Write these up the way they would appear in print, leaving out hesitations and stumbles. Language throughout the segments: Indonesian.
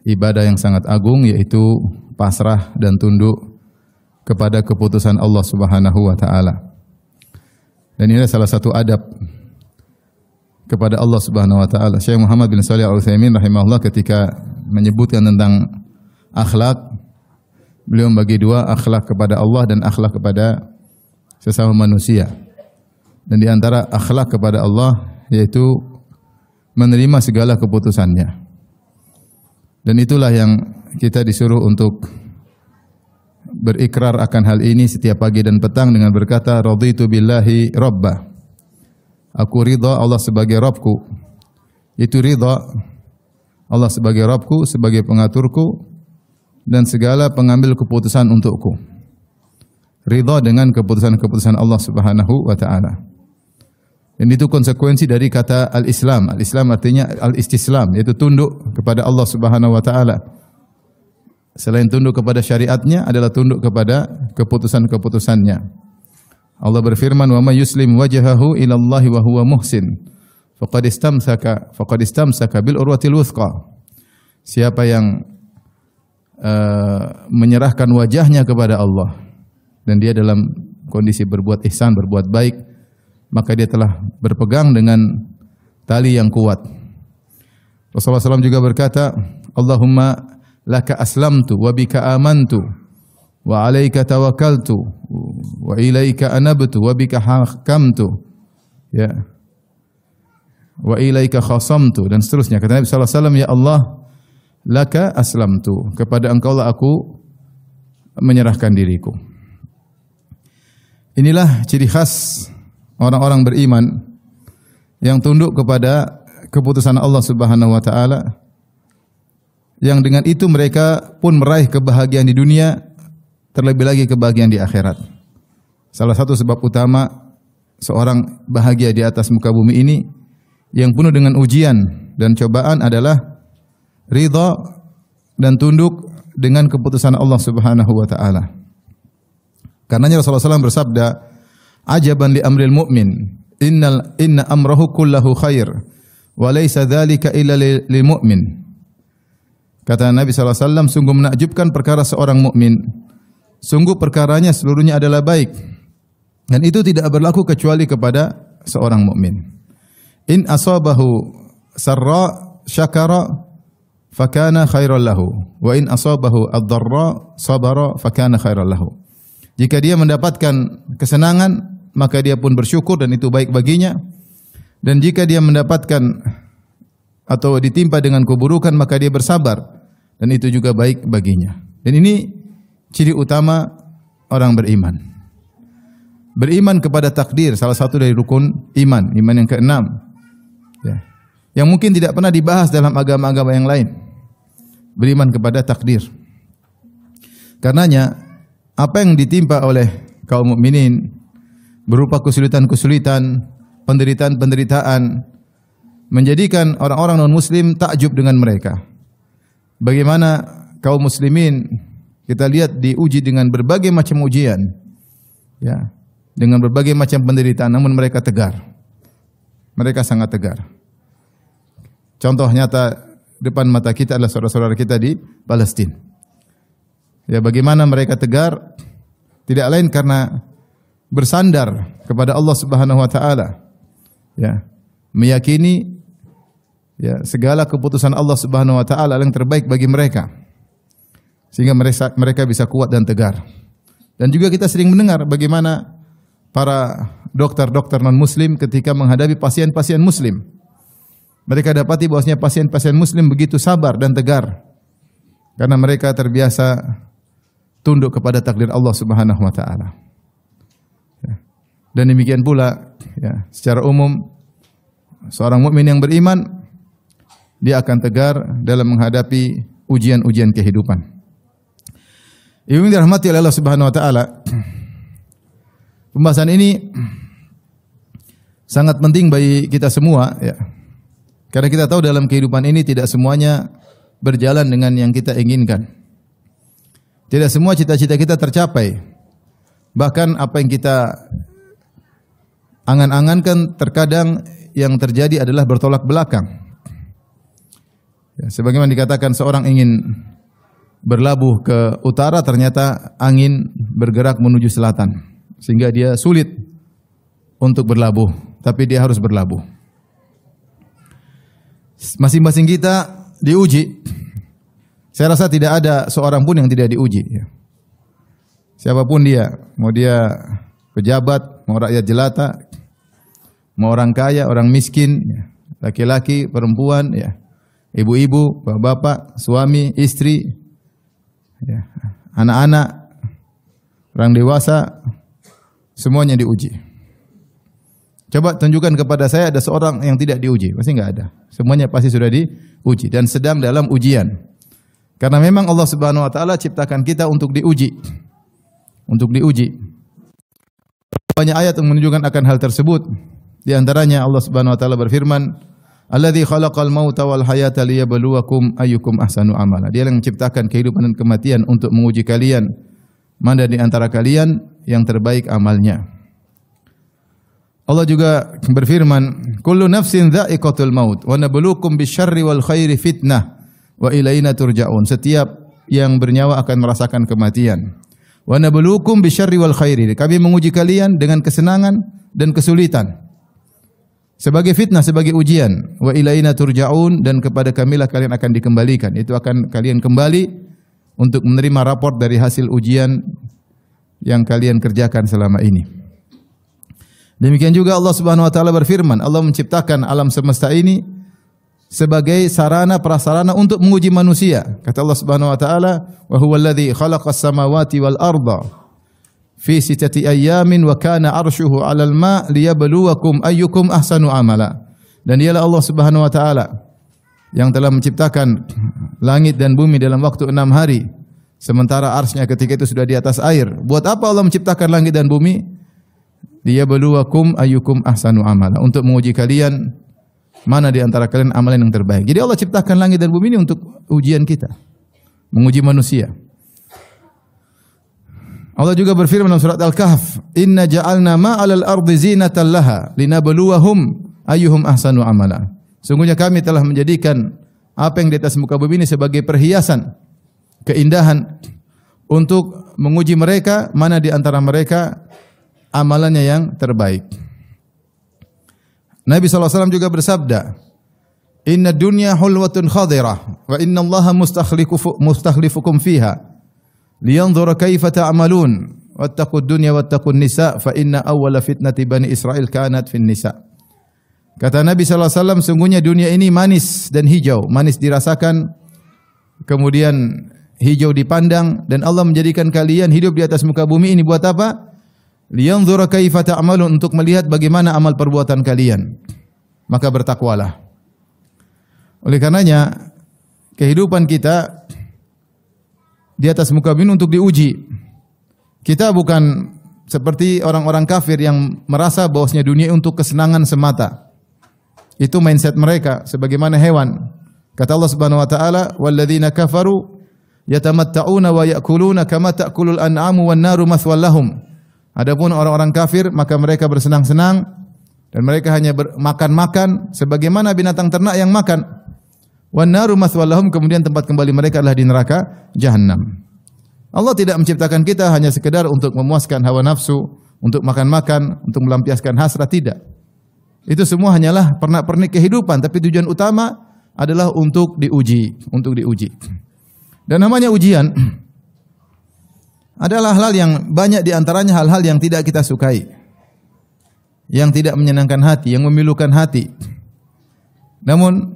ibadah yang sangat agung, yaitu pasrah dan tunduk kepada keputusan Allah Subhanahu wa taala. Dan ini salah satu adab kepada Allah Subhanahu wa taala. Syekh Muhammad bin Shalih Al-Utsaimin rahimahullah ketika menyebutkan tentang akhlak, beliau membagi dua, akhlak kepada Allah dan akhlak kepada sesama manusia. Dan di antara akhlak kepada Allah yaitu menerima segala keputusannya. Dan itulah yang kita disuruh untuk berikrar akan hal ini setiap pagi dan petang dengan berkata, raditu billahi rabba. Aku ridha Allah sebagai Rabbku. Itu ridha Allah sebagai Rabbku, sebagai pengaturku dan segala pengambil keputusan untukku. Ridha dengan keputusan-keputusan Allah Subhanahu wa taala. Dan itu konsekuensi dari kata al-Islam. Al-Islam artinya al-istislam, yaitu tunduk kepada Allah Subhanahu wa taala. Selain tunduk kepada syariatnya adalah tunduk kepada keputusan-keputusannya. Allah berfirman, "Wa may yuslim wajhahu ila Allah wa huwa muhsin, faqad istamsaka bil urwatil wuthqa." Siapa yang menyerahkan wajahnya kepada Allah dan dia dalam kondisi berbuat ihsan, berbuat baik, maka dia telah berpegang dengan tali yang kuat. Rasulullah SAW juga berkata, Allahumma laka aslamtu wa bika amantu wa alaika tawakkaltu wa ilaika anabtu wa bika hakamtu ya wa ilaika khasamtu, dan seterusnya. Kata Nabi sallallahu alaihi wasallam, ya Allah, laka aslamtu, kepada Engkau lah aku menyerahkan diriku. Inilah ciri khas orang-orang beriman yang tunduk kepada keputusan Allah Subhanahu wa taala, yang dengan itu mereka pun meraih kebahagiaan di dunia, terlebih lagi kebahagiaan di akhirat. Salah satu sebab utama seorang bahagia di atas muka bumi ini yang penuh dengan ujian dan cobaan adalah ridha dan tunduk dengan keputusan Allah Subhanahu wa taala. Karenanya Rasulullah SAW bersabda, ajaban li amril mu'min, inna amrahu kullahu khair wa laysa dzalika illa lil mu'min. Kata Nabi SAW, sungguh menakjubkan perkara seorang mukmin. Sungguh perkaranya seluruhnya adalah baik, dan itu tidak berlaku kecuali kepada seorang mukmin. In asabahu sarra syakara fakana khairan lahu, wa in asabahu ad-dharra sabara fakana khairan lahu. Jika dia mendapatkan kesenangan, maka dia pun bersyukur dan itu baik baginya. Dan jika dia mendapatkan atau ditimpa dengan keburukan, maka dia bersabar dan itu juga baik baginya. Dan ini ciri utama orang beriman. Beriman kepada takdir, salah satu dari rukun iman, iman yang keenam. Ya. Yang mungkin tidak pernah dibahas dalam agama-agama yang lain. Beriman kepada takdir. Karenanya apa yang ditimpa oleh kaum mukminin berupa kesulitan-kesulitan, penderitaan-penderitaan, menjadikan orang-orang non-muslim takjub dengan mereka. Bagaimana kaum muslimin kita lihat diuji dengan berbagai macam ujian, ya, dengan berbagai macam penderitaan, namun mereka tegar. Mereka sangat tegar. Contoh nyata depan mata kita adalah saudara-saudara kita di Palestina. Ya, bagaimana mereka tegar? Tidak lain karena bersandar kepada Allah Subhanahu wa taala. Ya, meyakini ya segala keputusan Allah Subhanahu wa taala yang terbaik bagi mereka. Sehingga mereka bisa kuat dan tegar. Dan juga kita sering mendengar bagaimana para dokter-dokter non-muslim ketika menghadapi pasien-pasien muslim. Mereka dapati bahwasanya pasien-pasien muslim begitu sabar dan tegar. Karena mereka terbiasa tunduk kepada takdir Allah Subhanahu wa taala. Ya. Dan demikian pula ya, secara umum seorang mukmin yang beriman dia akan tegar dalam menghadapi ujian-ujian kehidupan. Ibu yang dirahmati oleh Allah Subhanahu wa taala, pembahasan ini sangat penting bagi kita semua ya. Karena kita tahu dalam kehidupan ini tidak semuanya berjalan dengan yang kita inginkan. Tidak semua cita-cita kita tercapai. Bahkan apa yang kita angan-angankan terkadang yang terjadi adalah bertolak belakang. Ya, sebagaimana dikatakan seorang ingin berlabuh ke utara, ternyata angin bergerak menuju selatan, sehingga dia sulit untuk berlabuh, tapi dia harus berlabuh. Masing-masing kita diuji. Saya rasa tidak ada seorang pun yang tidak diuji. Siapapun dia, mau dia pejabat, mau rakyat jelata, mau orang kaya, orang miskin, laki-laki, perempuan, ya, ibu-ibu, bapak-bapak, suami, istri, ya, anak-anak, orang dewasa, semuanya diuji. Coba tunjukkan kepada saya ada seorang yang tidak diuji, pasti enggak ada. Semuanya pasti sudah diuji dan sedang dalam ujian. Karena memang Allah Subhanahu wa taala ciptakan kita untuk diuji. Untuk diuji. Banyak ayat yang menunjukkan akan hal tersebut. Di antaranya Allah Subhanahu wa taala berfirman, "Alladzi khalaqal mauta wal hayata liyabluwakum ayyukum ahsanu amala." Dia yang menciptakan kehidupan dan kematian untuk menguji kalian, mana di antara kalian yang terbaik amalnya. Allah juga berfirman, "Kullu nafsin dha'iqatul maut wa nabluukum bisyarri wal khairi fitnah wa ilaina turja'un." Setiap yang bernyawa akan merasakan kematian. Wa nabluukum bisyarri wal khairi. Kami menguji kalian dengan kesenangan dan kesulitan. Sebagai fitnah, sebagai ujian. Wa ilaina turja'un, dan kepada kamilah kalian akan dikembalikan. Itu akan kalian kembali untuk menerima raport dari hasil ujian yang kalian kerjakan selama ini. Demikian juga Allah Subhanahu wa taala berfirman, Allah menciptakan alam semesta ini sebagai sarana prasarana untuk menguji manusia. Kata Allah Subhanahu wa taala, "Wa huwal ladzi khalaqas samawati wal arda fi sittati ayyamin wa kana 'arshuhu 'alal ma' liyabluwakum ayyukum ahsanu amala." Dan dialah Allah Subhanahu wa taala yang telah menciptakan langit dan bumi dalam waktu 6 hari, sementara arsy-Nya ketika itu sudah di atas air. Buat apa Allah menciptakan langit dan bumi? Liyabluwakum ayyukum ahsanu amala, untuk menguji kalian mana di antara kalian amalan yang terbaik. Jadi Allah ciptakan langit dan bumi ini untuk ujian kita, menguji manusia. Allah juga berfirman dalam surat Al-Kahf, "Inna ja'alna ma'alal ardi zinatan laha linabluwahum ayyuhum ahsanu amala." Sungguhnya kami telah menjadikan apa yang di atas muka bumi ini sebagai perhiasan, keindahan, untuk menguji mereka mana di antara mereka amalannya yang terbaik. Nabi SAW juga bersabda, "Inna dunya hulwatun khadirah, wa inna allaha mustakhlifukum fiha, liyanzura kaifa ta'malun, wattaqud dunya wattaqun nisa, fa inna awwala fitnati bani Israel kanat fin nisa." Kata Nabi SAW, sungguhnya dunia ini manis dan hijau, manis dirasakan, kemudian hijau dipandang, dan Allah menjadikan kalian hidup di atas muka bumi ini buat apa? Liyanzura kaifa ta'malun, untuk melihat bagaimana amal perbuatan kalian. Maka bertakwalah. Oleh karenanya, kehidupan kita di atas muka bumi untuk diuji. Kita bukan seperti orang-orang kafir yang merasa bahwasanya dunia untuk kesenangan semata. Itu mindset mereka sebagaimana hewan. Kata Allah Subhanahu wa taala, "Walladzina kafaru yatamatta'una wa ya'kuluna kama ta'kulul an'amu wan naru mathwal lahum." Adapun orang-orang kafir, maka mereka bersenang-senang dan mereka hanya makan-makan sebagaimana binatang ternak yang makan. Wan naru mathwal lahum, kemudian tempat kembali mereka adalah di neraka Jahannam. Allah tidak menciptakan kita hanya sekedar untuk memuaskan hawa nafsu, untuk makan-makan, untuk melampiaskan hasrat, tidak. Itu semua hanyalah pernak-pernik kehidupan, tapi tujuan utama adalah untuk diuji, untuk diuji. Dan namanya ujian adalah hal yang banyak di antaranya hal-hal yang tidak kita sukai, yang tidak menyenangkan hati, yang memilukan hati. Namun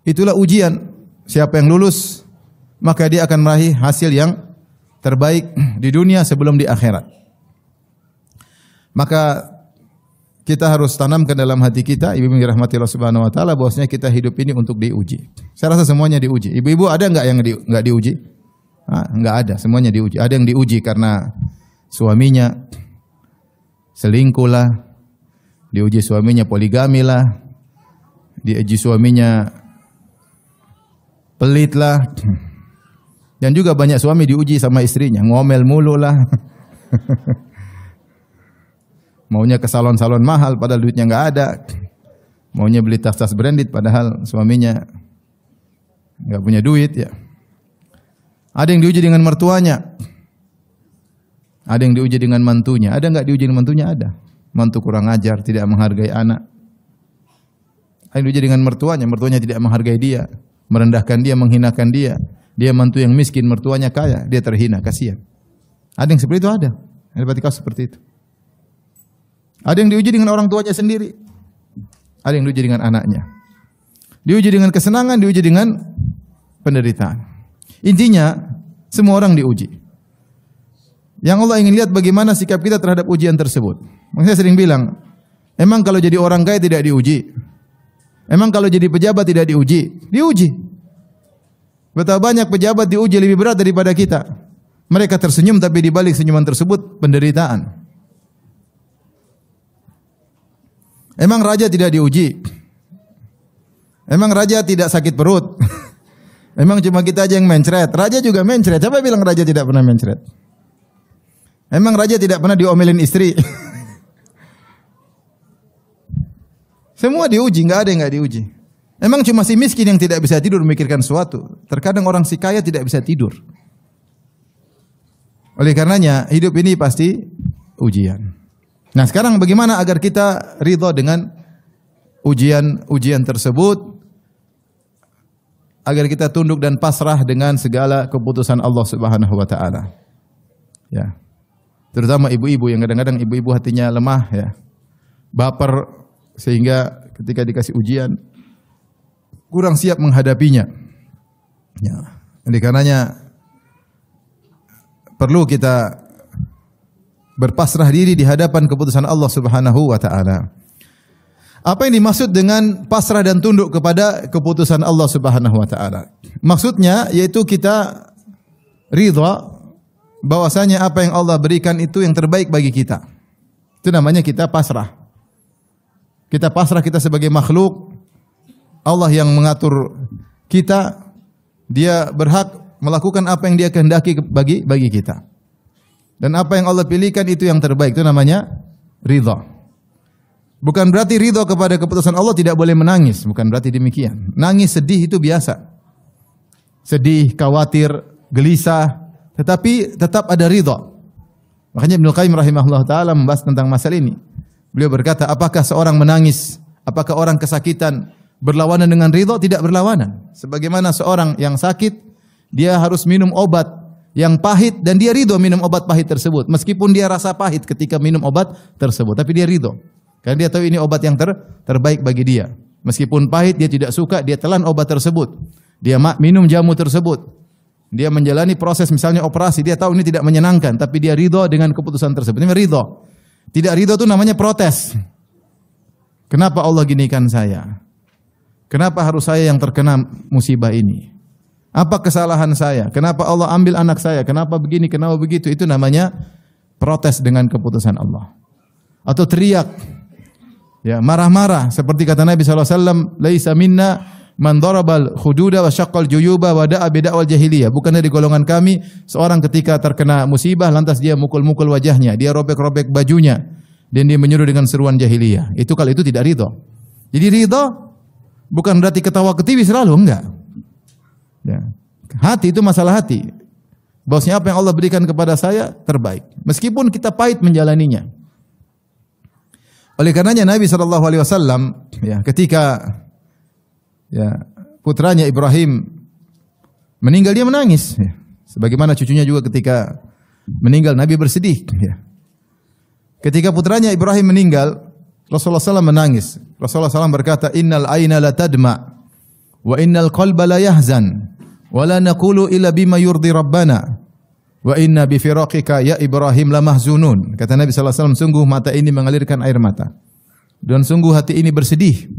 itulah ujian. Siapa yang lulus, maka dia akan meraih hasil yang terbaik di dunia sebelum di akhirat. Maka kita harus tanamkan dalam hati kita, ibu-ibu dirahmati Allah Subhanahu wa taala, bahwasanya kita hidup ini untuk diuji. Saya rasa semuanya diuji. Ibu-ibu ada enggak yang enggak diuji? Enggak ada, semuanya diuji. Ada yang diuji karena suaminya selingkuh lah, diuji suaminya poligami lah, diuji suaminya pelit lah, dan juga banyak suami diuji sama istrinya, ngomel mulu lah, maunya ke salon-salon mahal padahal duitnya enggak ada, maunya beli tas-tas branded padahal suaminya enggak punya duit ya. Ada yang diuji dengan mertuanya. Ada yang diuji dengan mantunya. Ada enggak diuji dengan mantunya? Ada. Mantu kurang ajar, tidak menghargai anak. Ada yang diuji dengan mertuanya. Mertuanya tidak menghargai dia, merendahkan dia, menghinakan dia. Dia mantu yang miskin, mertuanya kaya, dia terhina, kasihan. Ada yang seperti itu, ada. Ada berarti kau seperti itu. Ada yang diuji dengan orang tuanya sendiri. Ada yang diuji dengan anaknya. Diuji dengan kesenangan, diuji dengan penderitaan. Intinya, semua orang diuji. Yang Allah ingin lihat bagaimana sikap kita terhadap ujian tersebut. Makanya saya sering bilang, emang kalau jadi orang kaya tidak diuji? Emang kalau jadi pejabat tidak diuji? Diuji. Betapa banyak pejabat diuji lebih berat daripada kita. Mereka tersenyum tapi di balik senyuman tersebut penderitaan. Emang raja tidak diuji? Emang raja tidak sakit perut? Emang cuma kita aja yang mencret? Raja juga mencret. Siapa bilang raja tidak pernah mencret? Emang raja tidak pernah diomelin istri? Semua diuji, enggak ada yang enggak diuji. Emang cuma si miskin yang tidak bisa tidur memikirkan sesuatu? Terkadang orang si kaya tidak bisa tidur. Oleh karenanya, hidup ini pasti ujian. Nah, sekarang bagaimana agar kita ridha dengan ujian tersebut? Agar kita tunduk dan pasrah dengan segala keputusan Allah Subhanahu wa taala. Ya. Terutama ibu-ibu yang kadang-kadang ibu-ibu hatinya lemah ya. Baper sehingga ketika dikasih ujian kurang siap menghadapinya. Ya. Oleh karenanya perlu kita berpasrah diri di hadapan keputusan Allah Subhanahu wa taala. Apa yang dimaksud dengan pasrah dan tunduk kepada keputusan Allah Subhanahu wa taala? Maksudnya yaitu kita ridha bahwasanya apa yang Allah berikan itu yang terbaik bagi kita. Itu namanya kita pasrah. Kita pasrah, kita sebagai makhluk, Allah yang mengatur kita, Dia berhak melakukan apa yang Dia kehendaki bagi kita. Dan apa yang Allah pilihkan itu yang terbaik. Itu namanya ridha. Bukan berarti ridha kepada keputusan Allah tidak boleh menangis. Bukan berarti demikian. Nangis, sedih itu biasa. Sedih, khawatir, gelisah. Tetapi tetap ada ridha. Makanya Ibnu Qayyim rahimahullah ta'ala membahas tentang masalah ini. Beliau berkata, apakah seorang menangis, apakah orang kesakitan berlawanan dengan ridha? Tidak berlawanan. Sebagaimana seorang yang sakit, dia harus minum obat yang pahit dan dia ridha minum obat pahit tersebut. Meskipun dia rasa pahit ketika minum obat tersebut. Tapi dia ridha. Karena dia tahu ini obat yang terbaik bagi dia. Meskipun pahit, dia tidak suka, dia telan obat tersebut. Dia minum jamu tersebut. Dia menjalani proses misalnya operasi, dia tahu ini tidak menyenangkan, tapi dia ridha dengan keputusan tersebut. Ini ridha. Tidak ridha itu namanya protes. Kenapa Allah ginikan saya? Kenapa harus saya yang terkena musibah ini? Apa kesalahan saya? Kenapa Allah ambil anak saya? Kenapa begini, kenapa begitu? Itu namanya protes dengan keputusan Allah. Atau teriak. Ya, marah-marah seperti kata Nabi SAW, laisa minna man darabal khududa wa syaqqal juyuba wa da'a bid'awal jahiliyah. Bukan dari golongan kami seorang ketika terkena musibah lantas dia mukul-mukul wajahnya, dia robek-robek bajunya dan dia menyuruh dengan seruan jahiliyah. Itu kalau itu tidak ridha. Jadi ridha bukan berarti ketawa ketiwi selalu, enggak. Ya. Hati itu masalah hati. Bahwasanya apa yang Allah berikan kepada saya terbaik, meskipun kita pahit menjalaninya. Oleh karenanya Nabi SAW ya, ketika ya, putranya Ibrahim meninggal, dia menangis. Ya. Sebagaimana cucunya juga ketika meninggal, Nabi bersedih. Ya. Ketika putranya Ibrahim meninggal, Rasulullah SAW menangis. Rasulullah SAW berkata, Innal aina la tadma, wa innal qalba la yahzan, wa la naqulu illa bima yurdi Rabbana. Wa inna bi firaqika ya Ibrahim la mahzunun. Kata Nabi sallallahu alaihi wasallam, sungguh mata ini mengalirkan air mata dan sungguh hati ini bersedih.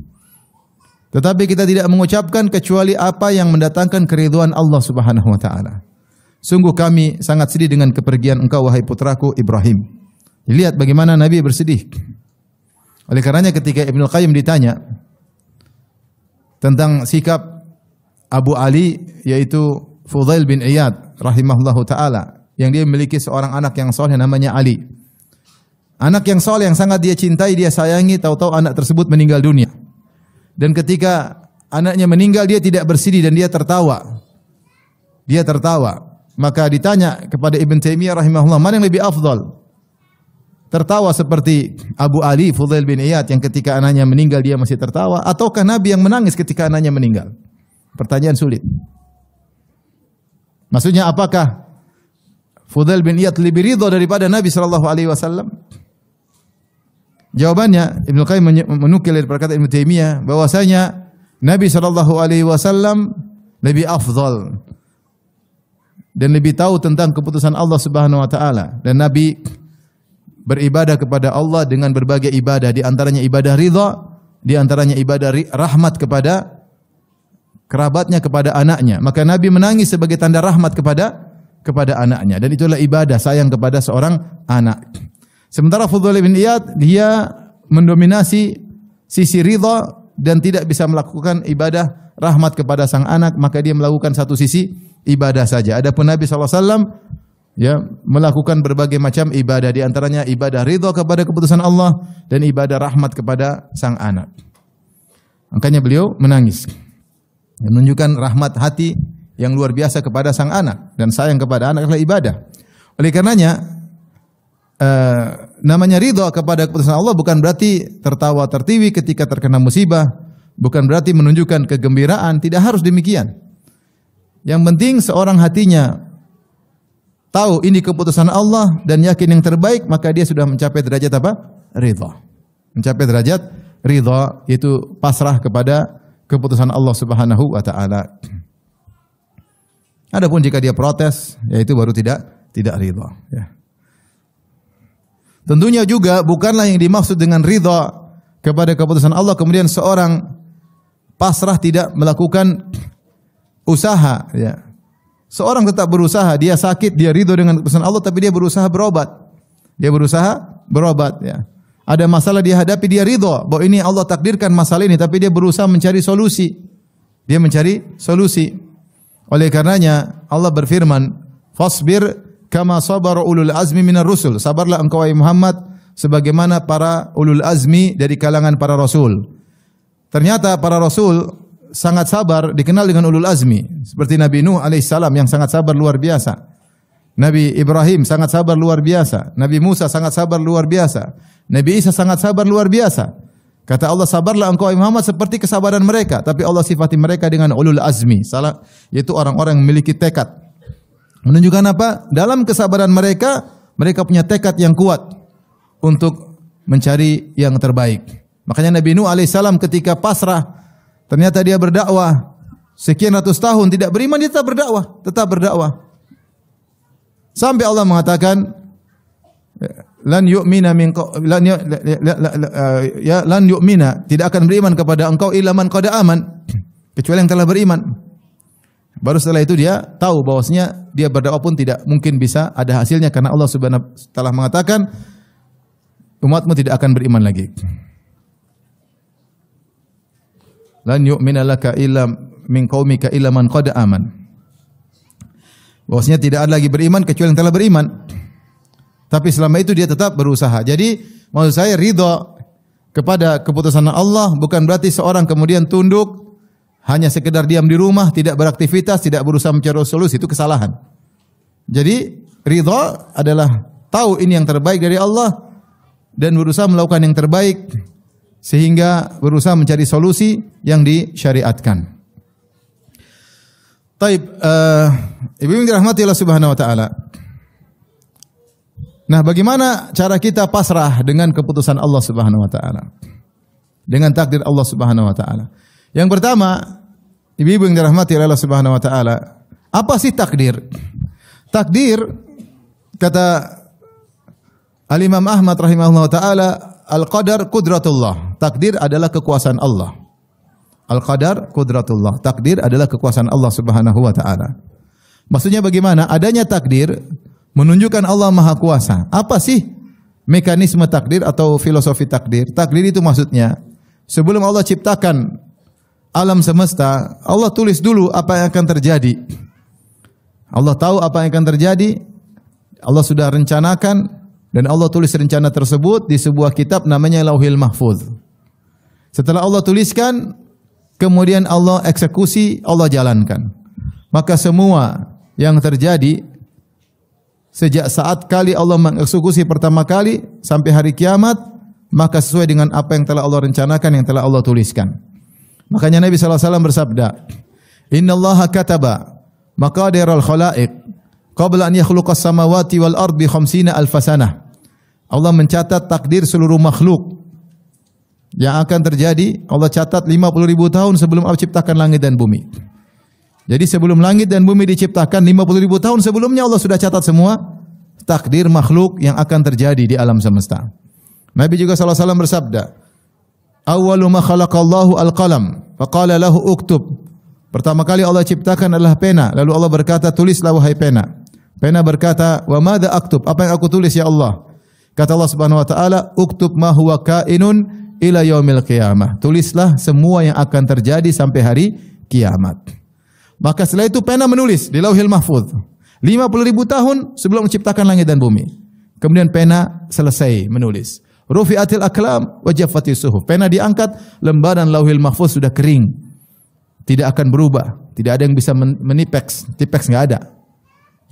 Tetapi kita tidak mengucapkan kecuali apa yang mendatangkan keridhaan Allah Subhanahu wa taala. Sungguh kami sangat sedih dengan kepergian engkau wahai putraku Ibrahim. Lihat bagaimana Nabi bersedih. Oleh karenanya ketika Ibnu Qayyim ditanya tentang sikap Abu Ali, yaitu Fudail bin Iyad rahimahullahu taala, yang dia memiliki seorang anak yang soleh namanya Ali. Anak yang soleh yang sangat dia cintai, dia sayangi, tahu-tahu anak tersebut meninggal dunia. Dan ketika anaknya meninggal, dia tidak bersedih dan dia tertawa. Dia tertawa. Maka ditanya kepada Ibn Taimiyah rahimahullah, mana yang lebih afdal? Tertawa seperti Abu Ali Fudail bin Iyad yang ketika anaknya meninggal dia masih tertawa, ataukah Nabi yang menangis ketika anaknya meninggal? Pertanyaan sulit. Maksudnya apakah Fudail bin Iyad lebih ridha daripada Nabi sallallahu alaihi wasallam? Jawabannya, Ibnu Qayyim menukil dari perkataan Ibnu Taimiyah bahwasanya Nabi sallallahu alaihi wasallam lebih afdal dan lebih tahu tentang keputusan Allah Subhanahu wa taala, dan Nabi beribadah kepada Allah dengan berbagai ibadah, di antaranya ibadah ridha, di antaranya ibadah rahmat kepada kerabatnya, kepada anaknya. Maka Nabi menangis sebagai tanda rahmat kepada anaknya, dan itulah ibadah sayang kepada seorang anak. Sementara Fudail bin Iyad dia mendominasi sisi ridha dan tidak bisa melakukan ibadah rahmat kepada sang anak, maka dia melakukan satu sisi ibadah saja. Adapun Nabi SAW ya melakukan berbagai macam ibadah, di antaranya ibadah ridha kepada keputusan Allah dan ibadah rahmat kepada sang anak. Makanya beliau menangis, menunjukkan rahmat hati yang luar biasa kepada sang anak, dan sayang kepada anak adalah ibadah. Oleh karenanya namanya ridha kepada keputusan Allah bukan berarti tertawa tertiwi ketika terkena musibah, bukan berarti menunjukkan kegembiraan, tidak harus demikian. Yang penting seorang hatinya tahu ini keputusan Allah dan yakin yang terbaik, maka dia sudah mencapai derajat apa? Ridha. Mencapai derajat ridha, yaitu pasrah kepada keputusan Allah Subhanahu wa taala. Adapun jika dia protes, yaitu baru tidak ridha, ya. Tentunya juga bukanlah yang dimaksud dengan ridha kepada keputusan Allah kemudian seorang pasrah tidak melakukan usaha, ya. Seorang tetap berusaha, dia sakit, dia ridho dengan keputusan Allah, tapi dia berusaha berobat. Dia berusaha berobat, ya. Ada masalah dia hadapi, dia ridho bahwa ini Allah takdirkan masalah ini, tapi dia berusaha mencari solusi. Dia mencari solusi. Oleh karenanya Allah berfirman, "Fasbir kama sabara ulul azmi minar rusul." Sabarlah engkau wahai Muhammad sebagaimana para ulul azmi dari kalangan para rasul. Ternyata para rasul sangat sabar, dikenal dengan ulul azmi, seperti Nabi Nuh alaihissalam yang sangat sabar luar biasa. Nabi Ibrahim sangat sabar luar biasa. Nabi Musa sangat sabar luar biasa. Nabi Isa sangat sabar luar biasa. Kata Allah, sabarlah engkau Muhammad seperti kesabaran mereka, tapi Allah sifati mereka dengan ulul azmi, yaitu orang-orang yang memiliki tekad. Menunjukkan apa? Dalam kesabaran mereka, mereka punya tekad yang kuat untuk mencari yang terbaik. Makanya Nabi Nuh alaihissalam ketika pasrah, ternyata dia berdakwah sekian ratus tahun tidak beriman, dia tetap berdakwah. Sampai Allah mengatakan, lan yu'mina, tidak akan beriman kepada engkau illa man qad aman, kecuali yang telah beriman. Baru setelah itu dia tahu bahwasanya dia berdakwah pun tidak mungkin bisa ada hasilnya, karena Allah Subhanahu wa taala mengatakan umatmu tidak akan beriman lagi. Lan yu'mina laka illa min qaumika illa man qad aman. Bahwasanya tidak ada lagi beriman kecuali yang telah beriman. Tapi selama itu dia tetap berusaha. Jadi maksud saya ridha kepada keputusan Allah bukan berarti seorang kemudian tunduk hanya sekedar diam di rumah, tidak beraktivitas, tidak berusaha mencari solusi, itu kesalahan. Jadi ridha adalah tahu ini yang terbaik dari Allah dan berusaha melakukan yang terbaik sehingga berusaha mencari solusi yang disyariatkan. Taib, ibu yang dirahmati Allah Subhanahu wa taala. Nah, bagaimana cara kita pasrah dengan keputusan Allah Subhanahu wa taala? Dengan takdir Allah Subhanahu wa taala. Yang pertama, ibu-ibu yang dirahmati Allah Subhanahu wa taala, apa sih takdir? Takdir kata Al-Imam Ahmad rahimahullah taala, al-qadar qudratullah. Takdir adalah kekuasaan Allah. Al-qadar qudratullah. Takdir adalah kekuasaan Allah Subhanahu wa taala. Maksudnya bagaimana? Adanya takdir menunjukkan Allah Maha Kuasa. Apa sih mekanisme takdir atau filosofi takdir? Takdir itu maksudnya sebelum Allah ciptakan alam semesta, Allah tulis dulu apa yang akan terjadi. Allah tahu apa yang akan terjadi. Allah sudah rencanakan dan Allah tulis rencana tersebut di sebuah kitab namanya Lauhil Mahfuz. Setelah Allah tuliskan, kemudian Allah eksekusi, Allah jalankan. Maka semua yang terjadi sejak saat kali Allah mengeksekusi pertama kali sampai hari kiamat, maka sesuai dengan apa yang telah Allah rencanakan, yang telah Allah tuliskan. Makanya Nabi SAW bersabda, Innallaha kataba maqadiral khalaiq qabla an yakhluqas samawati wal ardi 50 alfasanah. Allah mencatat takdir seluruh makhluk yang akan terjadi. Allah catat 50.000 tahun sebelum Allah ciptakan langit dan bumi. Jadi sebelum langit dan bumi diciptakan 50.000 tahun sebelumnya Allah sudah catat semua takdir makhluk yang akan terjadi di alam semesta. Nabi juga SAW bersabda, Awwalu ma khalaqallahu al-qalam, faqala lahu uktub. Pertama kali Allah ciptakan adalah pena, lalu Allah berkata, tulislah wahai pena. Pena berkata, wa madza aktub? Apa yang aku tulis ya Allah? Kata Allah Subhanahu wa taala, uktub ma huwa kainun ila yaumil qiyamah. Tulislah semua yang akan terjadi sampai hari kiamat. Maka setelah itu pena menulis di Lauhil Mahfuz. 50.000 tahun sebelum menciptakan langit dan bumi. Kemudian pena selesai menulis. Rufi'atil aklam wa jaffatis suhuf. Pena diangkat, lembaran Lauhil Mahfuz sudah kering. Tidak akan berubah. Tidak ada yang bisa menipeks. Tipeks enggak ada.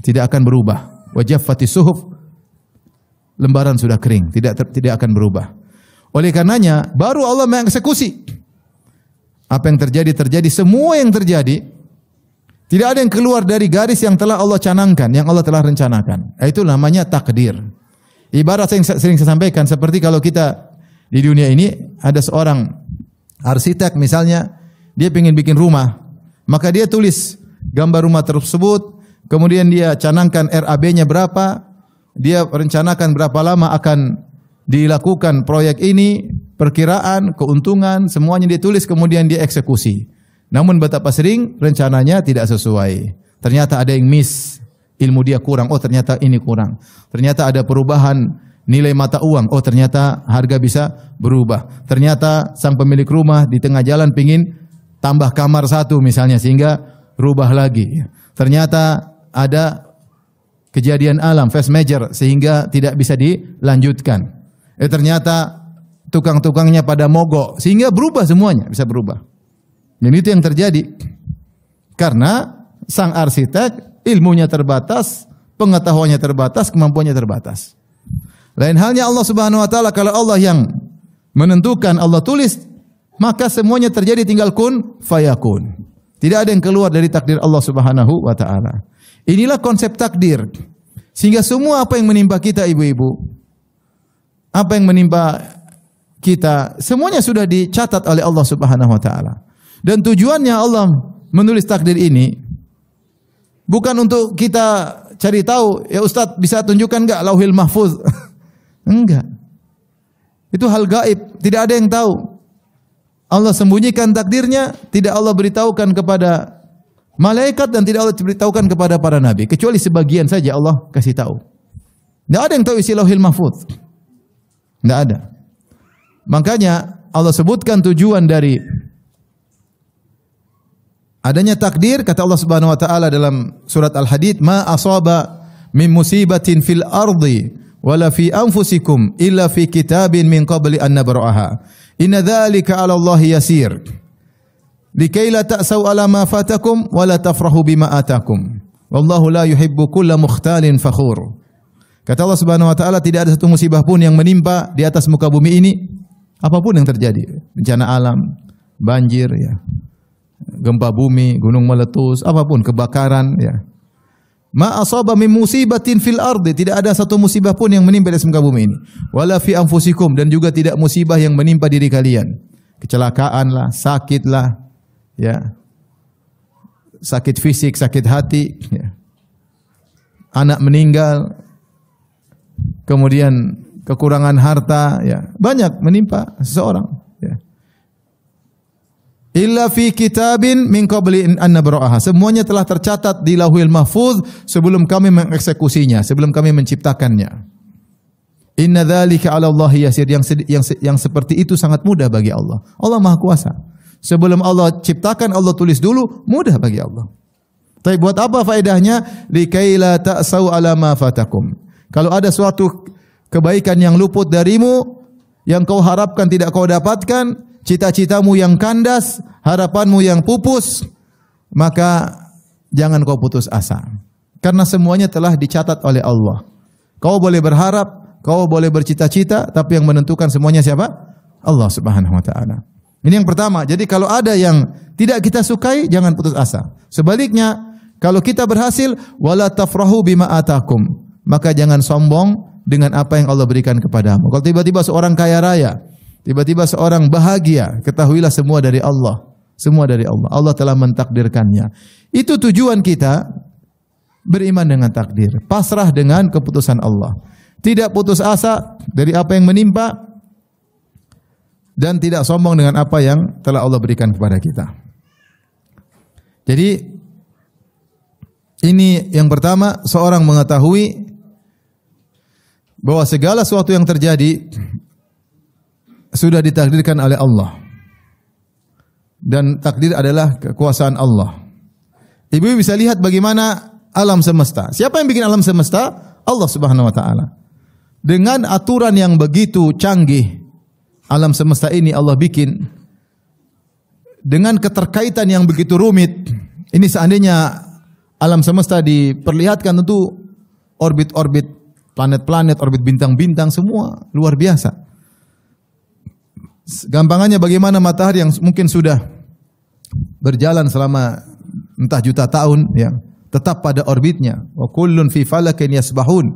Tidak akan berubah. Wa jaffatis suhuf. Lembaran sudah kering, tidak akan berubah. Oleh karenanya baru Allah mengeksekusi. Apa yang terjadi, semua yang terjadi. Tidak ada yang keluar dari garis yang telah Allah canangkan, yang Allah telah rencanakan. Itu namanya takdir. Ibarat yang sering saya sampaikan, seperti kalau kita di dunia ini ada seorang arsitek misalnya, dia ingin bikin rumah, maka dia tulis gambar rumah tersebut, kemudian dia canangkan RAB-nya berapa, dia rencanakan berapa lama akan dilakukan proyek ini, perkiraan, keuntungan, semuanya dia tulis, kemudian dia eksekusi. Namun betapa sering rencananya tidak sesuai. Ternyata ada yang miss, ilmu dia kurang, oh ternyata ini kurang. Ternyata ada perubahan nilai mata uang, oh ternyata harga bisa berubah. Ternyata sang pemilik rumah di tengah jalan pingin tambah kamar satu misalnya, sehingga rubah lagi. Ternyata ada kejadian alam, force major, sehingga tidak bisa dilanjutkan. Ternyata tukang-tukangnya pada mogok, sehingga berubah semuanya, bisa berubah. Dan itu yang terjadi. Karena sang arsitek ilmunya terbatas, pengetahuannya terbatas, kemampuannya terbatas. Lain halnya Allah Subhanahu wa taala, kalau Allah yang menentukan, Allah tulis, maka semuanya terjadi, tinggal kun fayakun. Tidak ada yang keluar dari takdir Allah Subhanahu wa taala. Inilah konsep takdir. Sehingga semua apa yang menimpa kita ibu-ibu, apa yang menimpa kita, semuanya sudah dicatat oleh Allah Subhanahu wa taala. Dan tujuannya Allah menulis takdir ini bukan untuk kita cari tahu, ya Ustaz bisa tunjukkan enggak Lauhil Mahfuz? Enggak. Itu hal gaib, tidak ada yang tahu. Allah sembunyikan takdirnya, tidak Allah beritahukan kepada malaikat dan tidak Allah beritahukan kepada para nabi, kecuali sebagian saja Allah kasih tahu. Tidak ada yang tahu isi Lauhil Mahfuz. Tidak ada. Makanya Allah sebutkan tujuan dari adanya takdir, kata Allah Subhanahu wa taala dalam surat Al-Hadid, ma asaba min musibatin fil ardi wala fi anfusikum illa fi kitabin min qabli an nabra'aha. Inna dzalika 'ala Allahi yasir. Likai la ta'sau 'ala ma fatakum wa la tafrahu bima atakum. Wallahu la yuhibbu kulla mukhtalin fakhur. Kata Allah Subhanahu wa taala, tidak ada satu musibah pun yang menimpa di atas muka bumi ini, apapun yang terjadi, bencana alam, banjir ya, gempa bumi, gunung meletus, apapun, kebakaran ya. Ma asaba min musibatin fil ardi, tidak ada satu musibah pun yang menimpa di atas muka bumi ini. Wala fi anfusikum, dan juga tidak musibah yang menimpa diri kalian. Kecelakaan lah, sakit lah, ya. Sakit fisik, sakit hati, ya. Anak meninggal, kemudian kekurangan harta, ya. Banyak menimpa seseorang. Illa fi kitabin min qabli an nabra'aha. Semuanya telah tercatat di Lauhil Mahfuz sebelum kami mengeksekusinya, sebelum kami menciptakannya. Inna dzalika 'ala Allahi yasir. Yang seperti itu sangat mudah bagi Allah. Allah Maha Kuasa. Sebelum Allah ciptakan, Allah tulis dulu, mudah bagi Allah. Tapi buat apa faedahnya? Likai la ta'sau 'ala ma fatakum. Kalau ada suatu kebaikan yang luput darimu, yang kau harapkan tidak kau dapatkan, cita-citamu yang kandas, harapanmu yang pupus, maka jangan kau putus asa. Karena semuanya telah dicatat oleh Allah. Kau boleh berharap, kau boleh bercita-cita, tapi yang menentukan semuanya siapa? Allah Subhanahu wa taala. Ini yang pertama. Jadi kalau ada yang tidak kita sukai, jangan putus asa. Sebaliknya, kalau kita berhasil, wala tafrahu bima atakum, maka jangan sombong dengan apa yang Allah berikan kepadamu. Kalau tiba-tiba seorang kaya raya, tiba-tiba seorang bahagia, ketahuilah semua dari Allah. Semua dari Allah. Allah telah mentakdirkannya. Itu tujuan kita beriman dengan takdir, pasrah dengan keputusan Allah. Tidak putus asa dari apa yang menimpa dan tidak sombong dengan apa yang telah Allah berikan kepada kita. Jadi ini yang pertama, seorang mengetahui bahwa segala sesuatu yang terjadi sudah ditakdirkan oleh Allah. Dan takdir adalah kekuasaan Allah. Ibu bisa lihat bagaimana alam semesta. Siapa yang bikin alam semesta? Allah Subhanahu wa taala. Dengan aturan yang begitu canggih, alam semesta ini Allah bikin dengan keterkaitan yang begitu rumit. Ini seandainya alam semesta diperlihatkan, tentu orbit-orbit planet-planet, orbit bintang-bintang semua luar biasa. Gampangannya bagaimana matahari yang mungkin sudah berjalan selama entah juta tahun, ya, tetap pada orbitnya. Wa kullun fi falakin yasbahun.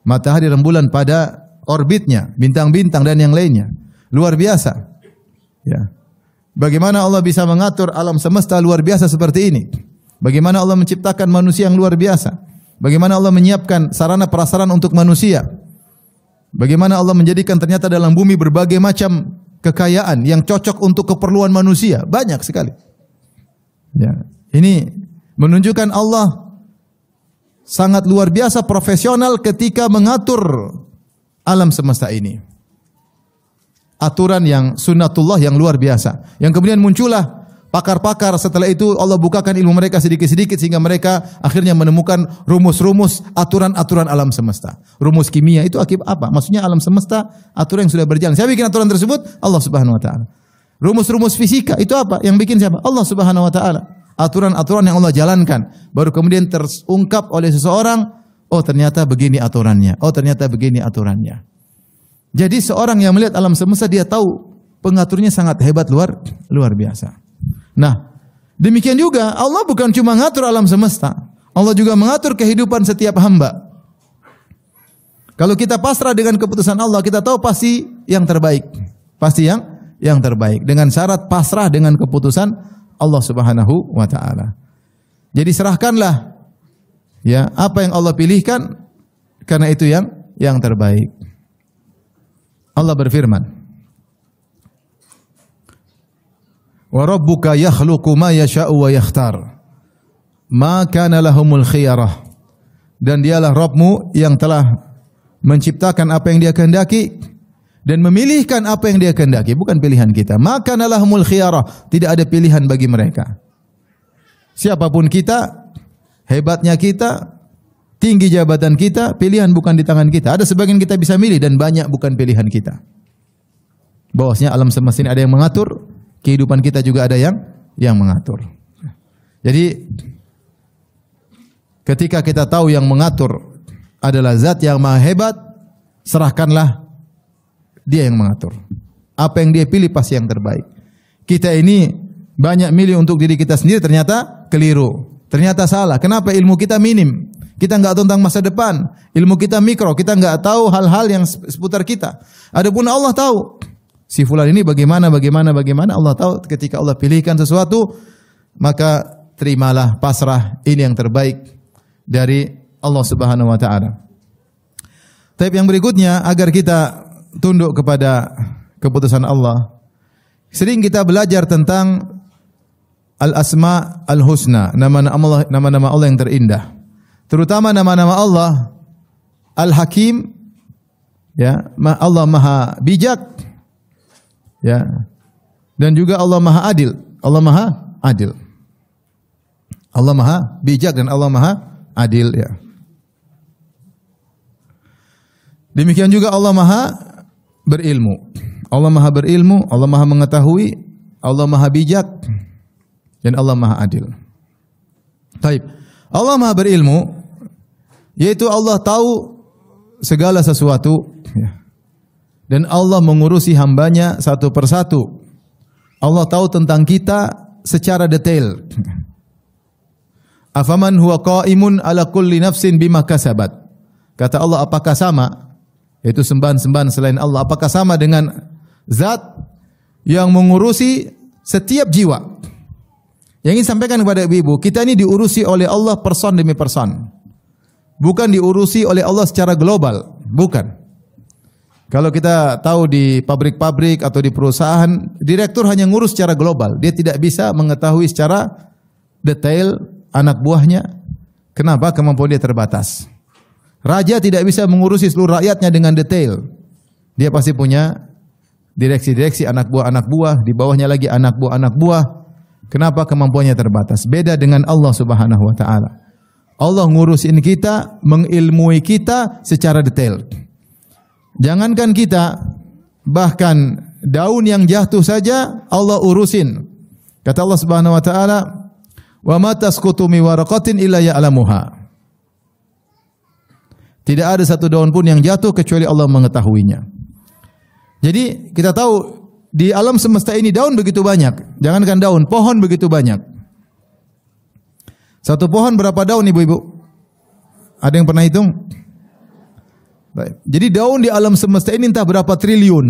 Matahari dan bulan pada orbitnya, bintang-bintang dan yang lainnya. Luar biasa. Ya. Bagaimana Allah bisa mengatur alam semesta luar biasa seperti ini? Bagaimana Allah menciptakan manusia yang luar biasa? Bagaimana Allah menyiapkan sarana prasarana untuk manusia? Bagaimana Allah menjadikan ternyata dalam bumi berbagai macam kekayaan yang cocok untuk keperluan manusia? Banyak sekali. Ya. Ini menunjukkan Allah sangat luar biasa profesional ketika mengatur alam semesta ini. Aturan yang sunnatullah yang luar biasa. Yang kemudian muncullah pakar-pakar, setelah itu Allah bukakan ilmu mereka sedikit-sedikit sehingga mereka akhirnya menemukan rumus-rumus aturan-aturan alam semesta. Rumus kimia itu akibat apa? Maksudnya alam semesta aturan yang sudah berjalan. Siapa bikin aturan tersebut? Allah Subhanahu wa taala. Rumus-rumus fisika itu apa? Yang bikin siapa? Allah Subhanahu wa taala. Aturan-aturan yang Allah jalankan, baru kemudian terungkap oleh seseorang, oh ternyata begini aturannya, oh ternyata begini aturannya. Jadi seorang yang melihat alam semesta dia tahu pengaturnya sangat hebat, luar biasa. Nah, demikian juga Allah bukan cuma mengatur alam semesta, Allah juga mengatur kehidupan setiap hamba. Kalau kita pasrah dengan keputusan Allah, kita tahu pasti yang terbaik, pasti yang terbaik. Dengan syarat pasrah dengan keputusan Allah Subhanahu wa taala. Jadi serahkanlah ya apa yang Allah pilihkan, karena itu yang terbaik. Allah berfirman, "Wa rabbuka yakhluqu ma yasha'u wa yakhtar. Ma kana lahumul khiyarah." Dan dialah Rabbmu yang telah menciptakan apa yang Dia kehendaki dan memilihkan apa yang Dia kehendaki, bukan pilihan kita. Maka nalahumul khiyarah, tidak ada pilihan bagi mereka. Siapapun kita, hebatnya kita, tinggi jabatan kita, pilihan bukan di tangan kita. Ada sebagian kita bisa milih dan banyak bukan pilihan kita. Bahwasanya alam semesta ini ada yang mengatur, kehidupan kita juga ada yang mengatur. Jadi ketika kita tahu yang mengatur adalah zat yang maha hebat, serahkanlah Dia yang mengatur. Apa yang Dia pilih pasti yang terbaik. Kita ini banyak milih untuk diri kita sendiri, ternyata keliru. Ternyata salah. Kenapa? Ilmu kita minim. Kita enggak tahu tentang masa depan. Ilmu kita mikro. Kita enggak tahu hal-hal yang seputar kita. Adapun Allah tahu. Si fulan ini bagaimana. Allah tahu. Ketika Allah pilihkan sesuatu, maka terimalah, pasrah. Ini yang terbaik dari Allah Subhanahu wa taala. Tapi yang berikutnya, agar kita tunduk kepada keputusan Allah, sering kita belajar tentang al-asma al-husna, nama-nama Allah yang terindah. Terutama nama-nama Allah Al-Hakim, ya, Allah Maha Bijak, ya. Dan juga Allah Maha Adil. Allah Maha Adil. Allah Maha Bijak dan Allah Maha Adil, ya. Demikian juga Allah Maha berilmu. Allah Maha berilmu, Allah Maha mengetahui, Allah Maha bijak, dan Allah Maha adil. Baik. Allah Maha berilmu, yaitu Allah tahu segala sesuatu, dan Allah mengurusi hambanya satu persatu. Allah tahu tentang kita secara detail. Afaman huwa qaimun ala kulli nafsin bima kasabat. Kata Allah, apakah sama, yaitu sembahan-sembahan selain Allah, apakah sama dengan zat yang mengurusi setiap jiwa? Yang ingin sampaikan kepada ibu-ibu, kita ini diurusi oleh Allah person demi person. Bukan diurusi oleh Allah secara global, bukan. Kalau kita tahu di pabrik-pabrik atau di perusahaan, direktur hanya ngurus secara global. Dia tidak bisa mengetahui secara detail anak buahnya. Kenapa? Kemampuan dia terbatas. Raja tidak bisa mengurusi seluruh rakyatnya dengan detail. Dia pasti punya direksi-direksi anak buah, di bawahnya lagi anak buah. Kenapa? Kemampuannya terbatas. Beda dengan Allah Subhanahu wa taala. Allah ngurusin kita, mengilmui kita secara detail. Jangankan kita, bahkan daun yang jatuh saja Allah urusin. Kata Allah Subhanahu wa taala, "Wa ma tasqutu min waraqatin illa ya'lamuha." Tidak ada satu daun pun yang jatuh kecuali Allah mengetahuinya. Jadi kita tahu di alam semesta ini daun begitu banyak. Jangankan daun, pohon begitu banyak. Satu pohon berapa daun ibu-ibu? Ada yang pernah hitung? Baik. Jadi daun di alam semesta ini entah berapa triliun.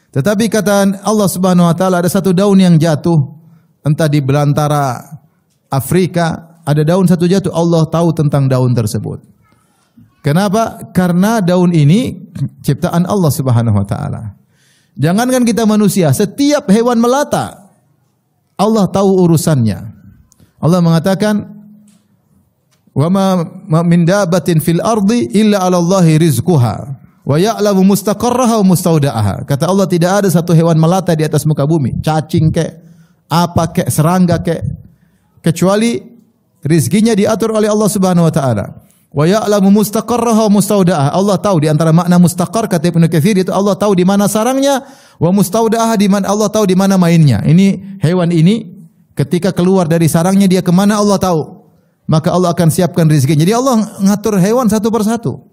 Tetapi kata Allah Subhanahu wa taala, ada satu daun yang jatuh entah di belantara Afrika, ada daun satu jatuh, Allah tahu tentang daun tersebut. Kenapa? Karena daun ini ciptaan Allah Subhanahu wa taala. Jangankan kita manusia, setiap hewan melata Allah tahu urusannya. Allah mengatakan, "Wa ma min dabatin fil ardi illa 'ala Allahi rizquha wa ya'lamu mustaqarraha wa mustaudaha." Kata Allah, tidak ada satu hewan melata di atas muka bumi, cacing kek, apa kek, serangga kek, kecuali rizkinya diatur oleh Allah Subhanahu wa taala. Wa ya'lamu mustaqarraha wa mustaudaha. Allah tahu di antara makna mustaqar kata Ibnu Katsir itu Allah tahu di mana sarangnya, wa mustaudaha di mana Allah tahu di mana mainnya. Ini hewan ini ketika keluar dari sarangnya dia kemana Allah tahu. Maka Allah akan siapkan rezekinya. Jadi Allah ngatur hewan satu persatu.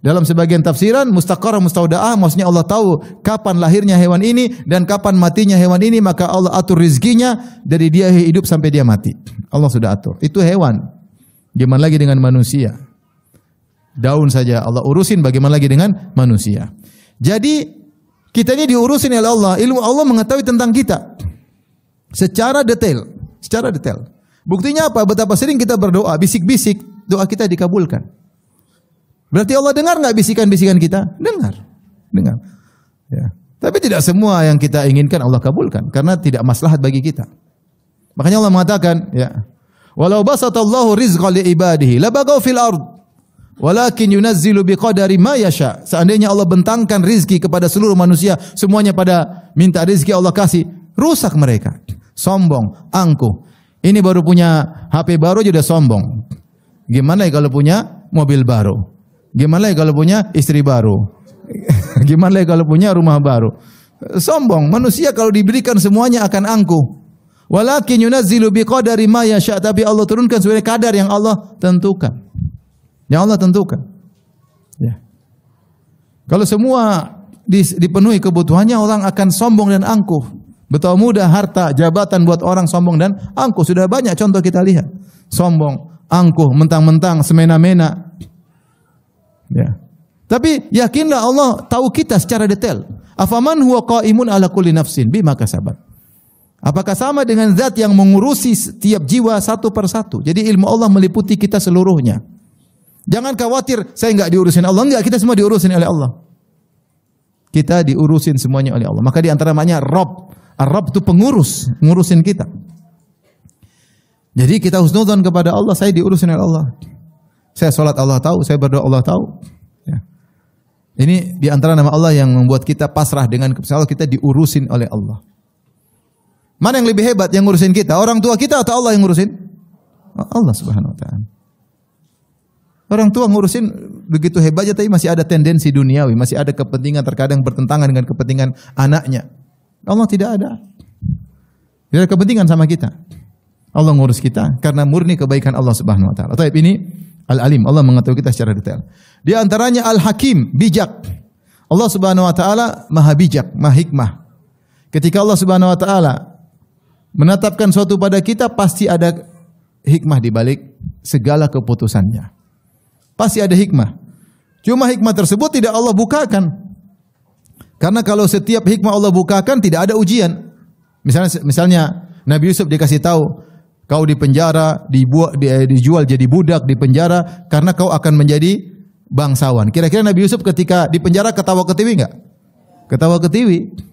Dalam sebagian tafsiran mustaqarrah mustaudaah maksudnya Allah tahu kapan lahirnya hewan ini dan kapan matinya hewan ini, maka Allah atur rezekinya dari dia hidup sampai dia mati. Allah sudah atur. Itu hewan. Gimana lagi dengan manusia? Daun saja Allah urusin, bagaimana lagi dengan manusia? Jadi kita ini diurusin oleh Allah. Ilmu Allah mengetahui tentang kita secara detail, secara detail. Buktinya apa? Betapa sering kita berdoa, bisik-bisik, doa kita dikabulkan. Berarti Allah dengar nggak bisikan-bisikan kita? Dengar, dengar. Ya. Tapi tidak semua yang kita inginkan Allah kabulkan, karena tidak maslahat bagi kita. Makanya Allah mengatakan, ya, walau basatallahu rizqa li ibadihi labagaw fil ard walakin yunazzilu biqadari ma yasha. Seandainya Allah bentangkan rizki kepada seluruh manusia, semuanya pada minta rizki Allah kasih, rusak mereka. Sombong, angkuh. Ini baru punya HP baru aja udah sombong. Gimana ya kalau punya mobil baru? Gimana ya kalau punya istri baru? Gimana ya kalau punya rumah baru? Sombong. Manusia kalau diberikan semuanya akan angkuh. Walakin yunazzilu biqadari ma yasha, tapi Allah turunkan sesuai kadar yang Allah tentukan. Yang Allah tentukan. Ya. Kalau semua dipenuhi kebutuhannya, orang akan sombong dan angkuh. Betapa mudah harta, jabatan buat orang sombong dan angkuh. Sudah banyak contoh kita lihat. Sombong, angkuh, mentang-mentang, semena-mena. Ya. Tapi yakinlah Allah tahu kita secara detail. Afaman huwa qaimun ala kulli nafsin bima kasabat. Apakah sama dengan zat yang mengurusi setiap jiwa satu persatu? Jadi ilmu Allah meliputi kita seluruhnya. Jangan khawatir, saya enggak diurusin Allah. Enggak, kita semua diurusin oleh Allah. Kita diurusin semuanya oleh Allah. Maka di antara namanya Rabb. Ar-Rabb itu pengurus, ngurusin kita. Jadi kita husnudzon kepada Allah, saya diurusin oleh Allah. Saya salat Allah tahu, saya berdoa Allah tahu. Ya. Ini di antara nama Allah yang membuat kita pasrah dengan Allah, kita diurusin oleh Allah. Mana yang lebih hebat yang ngurusin kita? Orang tua kita atau Allah yang ngurusin? Allah Subhanahu wa taala. Orang tua ngurusin begitu hebatnya tapi masih ada tendensi duniawi, masih ada kepentingan terkadang bertentangan dengan kepentingan anaknya. Allah tidak ada. Tidak ada kepentingan sama kita. Allah ngurus kita karena murni kebaikan Allah Subhanahu wa taala. Taib ini Al-Alim, Allah mengetahui kita secara detail. Di antaranya Al-Hakim, bijak. Allah Subhanahu wa taala Maha bijak, Maha hikmah. Ketika Allah Subhanahu wa taala menetapkan suatu pada kita, pasti ada hikmah di balik segala keputusannya. Pasti ada hikmah. Cuma hikmah tersebut tidak Allah bukakan. Karena kalau setiap hikmah Allah bukakan, tidak ada ujian. Misalnya Nabi Yusuf dikasih tahu, kau di penjara, dijual jadi budak di penjara karena kau akan menjadi bangsawan. Kira-kira Nabi Yusuf ketika di penjara ketawa ketiwi enggak? Ketawa ketiwi.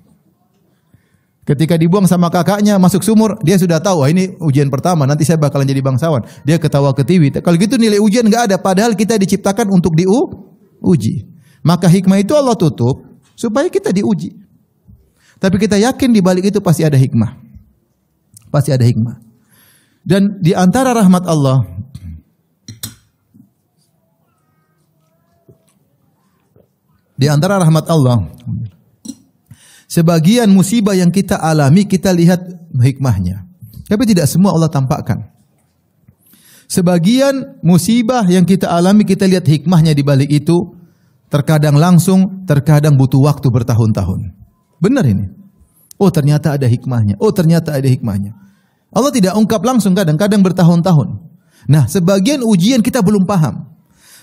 Ketika dibuang sama kakaknya masuk sumur, dia sudah tahu, ini ujian pertama, nanti saya bakalan jadi bangsawan. Dia ketawa ketiwi. Kalau gitu nilai ujian enggak ada, padahal kita diciptakan untuk diuji. Maka hikmah itu Allah tutup supaya kita diuji. Tapi kita yakin di balik itu pasti ada hikmah. Pasti ada hikmah. Dan di antara rahmat Allah, sebagian musibah yang kita alami, kita lihat hikmahnya. Tapi tidak semua Allah tampakkan. Sebagian musibah yang kita alami, kita lihat hikmahnya di balik itu. Terkadang langsung, terkadang butuh waktu bertahun-tahun. Benar ini. Oh ternyata ada hikmahnya. Oh ternyata ada hikmahnya. Allah tidak ungkap langsung, kadang-kadang bertahun-tahun. Nah, sebagian ujian kita belum paham.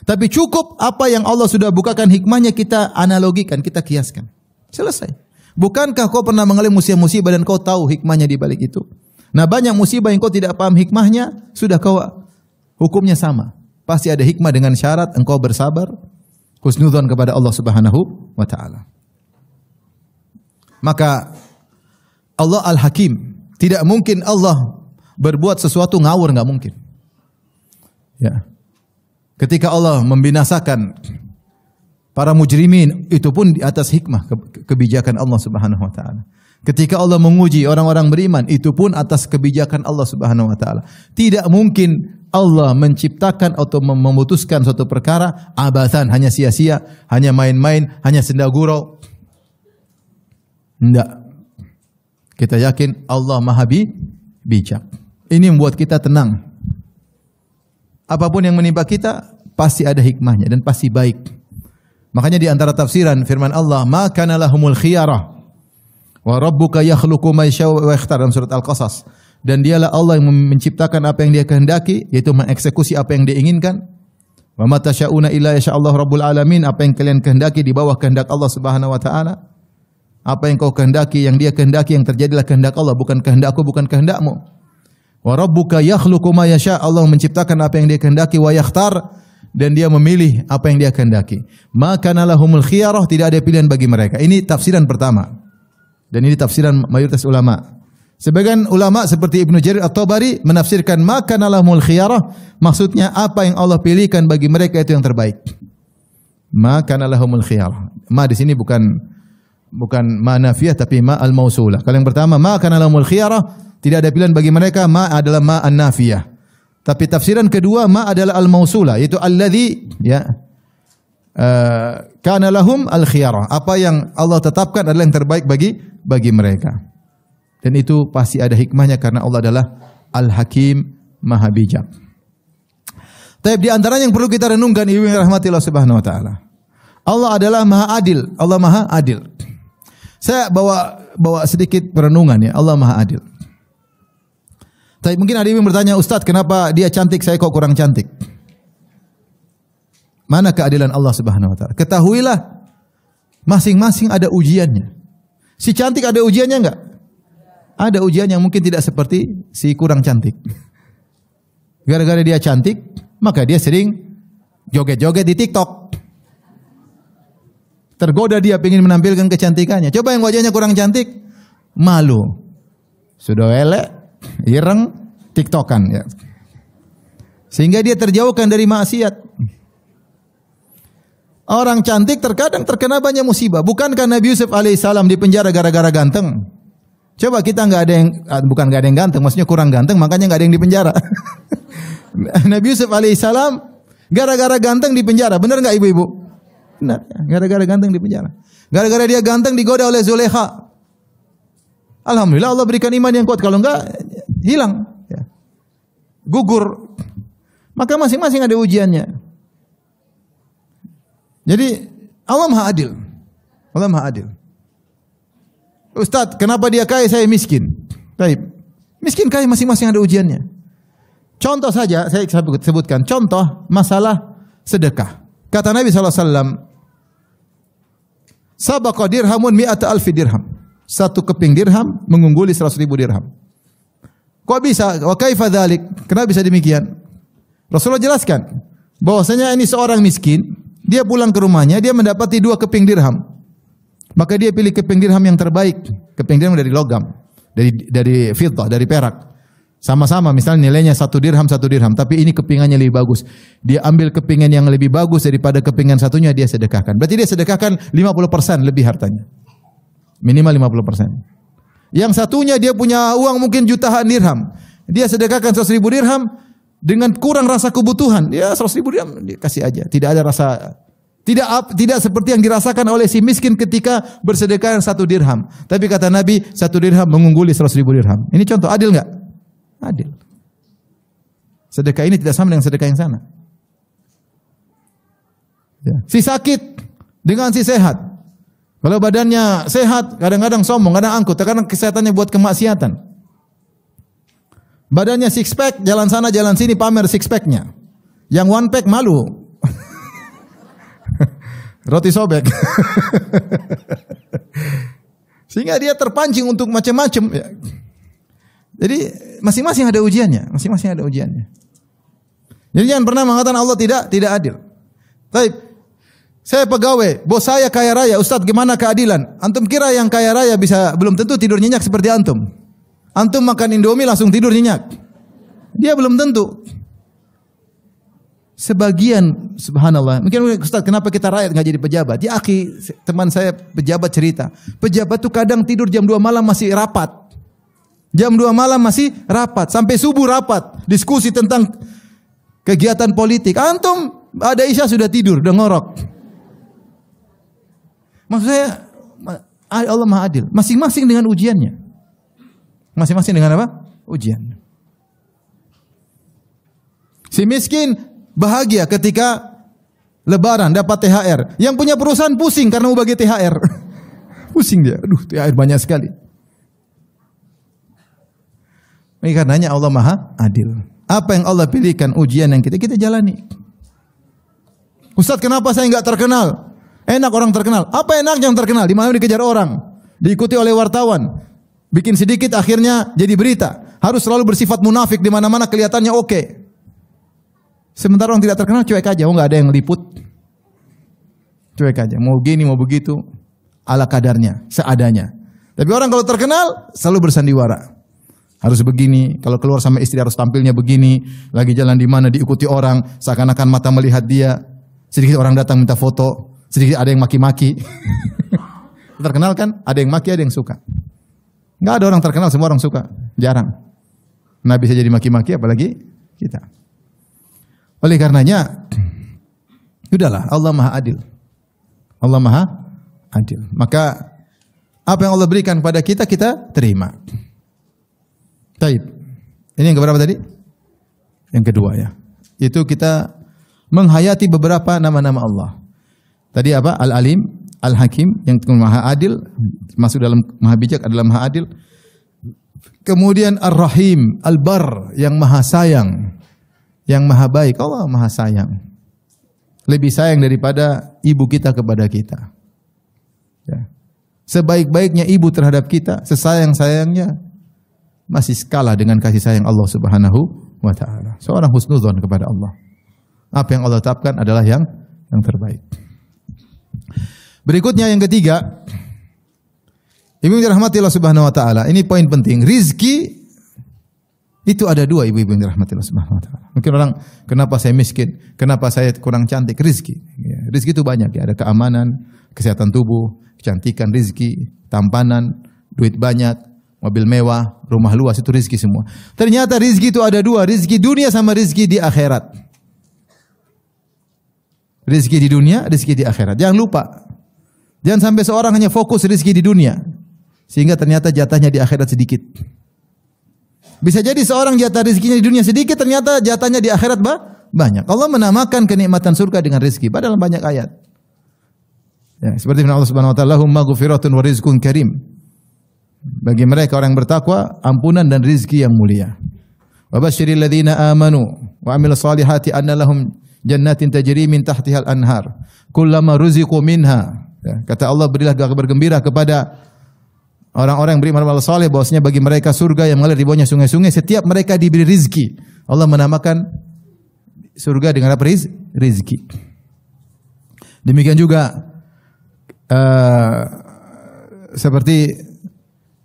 Tapi cukup apa yang Allah sudah bukakan hikmahnya, kita analogikan, kita kiaskan. Selesai. Bukankah kau pernah mengalami musibah dan kau tahu hikmahnya di balik itu? Nah, banyak musibah yang kau tidak paham hikmahnya, sudah kau hukumnya sama. Pasti ada hikmah dengan syarat engkau bersabar, husnudzon kepada Allah Subhanahu wa taala. Maka Allah Al-Hakim. Tidak mungkin Allah berbuat sesuatu ngawur, enggak mungkin. Ya. Ketika Allah membinasakan para mujrimin, itu pun di atas hikmah kebijakan Allah Subhanahu wa taala. Ketika Allah menguji orang-orang beriman, itu pun atas kebijakan Allah Subhanahu wa taala. Tidak mungkin Allah menciptakan atau memutuskan suatu perkara abathan, hanya sia-sia, hanya main-main, hanya senda gurau. Enggak. Kita yakin Allah Maha bijak. Ini membuat kita tenang. Apapun yang menimpa kita pasti ada hikmahnya dan pasti baik. Makanya di antara tafsiran firman Allah, "Ma kana lahumul khiyarah wa rabbuka yakhluqu ma yasha'u wa yakhtar" dalam surat Al-Qasas. Dan dialah Allah yang menciptakan apa yang Dia kehendaki, yaitu mengeksekusi apa yang Dia inginkan. Wa ma tasyauna illa yasha'allahu rabbul alamin, apa yang kalian kehendaki di bawah kehendak Allah Subhanahu wa taala. Apa yang kau kehendaki, yang Dia kehendaki, yang terjadilah kehendak Allah, bukan kehendakku, bukan kehendakmu. Wa rabbuka yakhluqu ma yasha', Allah menciptakan apa yang Dia kehendaki, wa yakhtar, dan Dia memilih apa yang Dia kehendaki. Maka lahumul khiyarah, tidak ada pilihan bagi mereka. Ini tafsiran pertama. Dan ini tafsiran mayoritas ulama. Sebagian ulama seperti Ibnu Jarir At-Tabari menafsirkan maka lahumul khiyarah, maksudnya apa yang Allah pilihkan bagi mereka itu yang terbaik. Maka lahumul khiyarah. Ma di sini bukan ma nafiyah tapi ma al-mausulah. Kalau yang pertama ma kana lahumul khiyarah, tidak ada pilihan bagi mereka, ma adalah ma an-nafiyah. Tapi tafsiran kedua ma adalah al-mausulah, yaitu alladzi kana lahum al-khiyarah. Apa yang Allah tetapkan adalah yang terbaik bagi mereka. Dan itu pasti ada hikmahnya karena Allah adalah Al-Hakim, Maha bijak. Tapi di antara yang perlu kita renungkan, ibu yang rahmati Allah Subhanahu wa taala. Allah adalah Maha Adil. Allah Maha Adil. Saya bawa sedikit perenungan ya. Allah Maha Adil. Tapi mungkin ada yang bertanya, Ustaz, kenapa dia cantik, saya kok kurang cantik? Mana keadilan Allah Subhanahu wa taala? Ketahuilah, masing-masing ada ujiannya. Si cantik ada ujiannya enggak? Ada ujian yang mungkin tidak seperti si kurang cantik. Gara-gara dia cantik, maka dia sering joget-joget di TikTok. Tergoda dia ingin menampilkan kecantikannya. Coba yang wajahnya kurang cantik, malu. Sudah elek, ireng, TikTokan ya. Sehingga dia terjauhkan dari maksiat. Orang cantik terkadang terkena banyak musibah. Bukankah Nabi Yusuf alaihissalam di penjara gara-gara ganteng? Coba kita bukan ganteng, maksudnya kurang ganteng, makanya nggak ada yang di penjara. Nabi Yusuf alaihissalam Gara-gara ganteng di penjara. Benar enggak ibu-ibu? Benar. Gara-gara ganteng di penjara. Gara-gara dia ganteng digoda oleh Zulekha. Alhamdulillah Allah berikan iman yang kuat. Kalau enggak, hilang. Ya. Gugur. Maka masing-masing ada ujiannya. Jadi Allah Maha Adil. Allah Maha Adil. Ustaz, kenapa dia kaya, saya miskin? Baik. Miskin kaya masing-masing ada ujiannya. Contoh saja, saya sebutkan. Contoh masalah sedekah. Kata Nabi SAW, sabaqa dirhamun mi'ata alfi dirham. Satu keping dirham mengungguli 100.000 dirham. Kok bisa? Wa kaifa dzalik? Kenapa bisa demikian? Rasulullah jelaskan bahwasanya ini seorang miskin, dia pulang ke rumahnya, dia mendapati 2 keping dirham. Maka dia pilih keping dirham yang terbaik. Keping dirham dari logam, dari fiddah, dari perak. Sama-sama, misalnya nilainya 1 dirham, tapi ini kepingannya lebih bagus. Dia ambil kepingan yang lebih bagus daripada kepingan satunya, dia sedekahkan. Berarti dia sedekahkan 50% lebih hartanya. Minimal 50%. Yang satunya dia punya uang mungkin jutaan dirham. Dia sedekahkan 100.000 dirham dengan kurang rasa kebutuhan. Ya 100.000 dirham dia kasih aja. Tidak ada rasa, tidak seperti yang dirasakan oleh si miskin ketika bersedekah 1 dirham. Tapi kata Nabi, 1 dirham mengungguli 100.000 dirham. Ini contoh, adil enggak? Adil. Sedekah ini tidak sama dengan sedekah yang sana. Ya. Si sakit dengan si sehat. Kalau badannya sehat, kadang-kadang sombong, kadang angkuh, kadang kesehatannya buat kemaksiatan. Badannya six pack, jalan sana jalan sini pamer six packnya. Yang one pack malu. Roti sobek. Sehingga dia terpancing untuk macam-macam. Ya. Jadi masing-masing ada ujiannya, masing-masing ada ujiannya. Jadi jangan pernah mengatakan Allah tidak adil. Baik. Saya pegawai, bos saya kaya raya, Ustaz gimana keadilan? Antum kira yang kaya raya bisa belum tentu tidur nyenyak seperti antum. Antum makan Indomie langsung tidur nyenyak. Dia belum tentu. Sebagian, subhanallah. Mungkin Ustaz kenapa kita rakyat nggak jadi pejabat? Ya akhi, teman saya pejabat cerita. Pejabat tuh kadang tidur jam 2 malam masih rapat. Jam 2 malam masih rapat. Sampai subuh rapat. Diskusi tentang kegiatan politik. Antum ada isya sudah tidur, udah ngorok. Maksud saya, Allah Maha Adil. Masing-masing dengan ujiannya. Masing-masing dengan apa? Ujian. Si miskin bahagia ketika Lebaran dapat THR. Yang punya perusahaan pusing karena mau bagi THR. Pusing dia. Aduh, THR banyak sekali. Ini karenanya Allah Maha Adil. Apa yang Allah pilihkan ujian yang kita jalani. Ustaz, kenapa saya enggak terkenal? Enak orang terkenal. Apa enak yang terkenal? Di mana dikejar orang, diikuti oleh wartawan, bikin sedikit akhirnya jadi berita. Harus selalu bersifat munafik di mana-mana kelihatannya oke. Sementara orang tidak terkenal cuek aja, enggak ada yang liput. Cuek aja, mau gini mau begitu, ala kadarnya, seadanya. Tapi orang kalau terkenal selalu bersandiwara. Harus begini, kalau keluar sama istri harus tampilnya begini, lagi jalan di mana diikuti orang, seakan-akan mata melihat dia. Sedikit orang datang minta foto, sedikit ada yang maki-maki. Terkenal kan? Ada yang maki, ada yang suka. Enggak ada orang terkenal, semua orang suka. Jarang. Nabi bisa jadi maki-maki, apalagi kita. Oleh karenanya, udahlah, Allah Maha Adil. Allah Maha Adil. Maka, apa yang Allah berikan pada kita, kita terima. Taib. Ini yang keberapa tadi? Yang kedua ya. Itu kita menghayati beberapa nama-nama Allah. Tadi apa? Al-Alim, Al-Hakim, yang Maha Adil, masuk dalam Maha Bijak adalah Maha Adil. Kemudian Ar-Rahim, Al-Bar, yang Maha Sayang, yang Maha Baik. Allah Maha Sayang. Lebih sayang daripada ibu kita kepada kita. Ya. Sebaik-baiknya ibu terhadap kita, sesayang-sayangnya masih kalah dengan kasih sayang Allah Subhanahu wa taala. Seorang husnudzon kepada Allah. Apa yang Allah tetapkan adalah yang terbaik. Berikutnya yang ketiga, ibu dirahmati Allah Subhanahu wa taala. Ini poin penting. Rizki itu ada dua, ibu-ibu yang dirahmati Allah Subhanahu wa taala. Mungkin orang, kenapa saya miskin? Kenapa saya kurang cantik? Rizki. Ya, rizki itu banyak ya. Ada keamanan, kesehatan tubuh, kecantikan, rizki, tampanan, duit banyak, mobil mewah, rumah luas, itu rizki semua. Ternyata rizki itu ada dua, rizki dunia sama rizki di akhirat. Rizki di dunia, rizki di akhirat. Jangan lupa. Jangan sampai seorang hanya fokus rizki di dunia. Sehingga ternyata jatahnya di akhirat sedikit. Bisa jadi seorang jatah rizkinya di dunia sedikit, ternyata jatahnya di akhirat banyak. Allah menamakan kenikmatan surga dengan rizki. Padahal banyak ayat. Ya, seperti firman Allah Subhanahu wa taala, "Lahum maghfiratun wa rizqun karim." Bagi mereka orang yang bertakwa, ampunan dan rizki yang mulia. Wa basyiril ladzina amanu wa amilus solihati anna lahum jannatin tajri min tahtihal anhar kullama ruziqu minha. Ya, kata Allah, berilah kabar gembira kepada orang-orang yang beriman beramal saleh bahwasanya bagi mereka surga yang mengalir di bawahnya sungai-sungai setiap mereka diberi rizki. Allah menamakan surga dengan apa? Rizki. Demikian juga seperti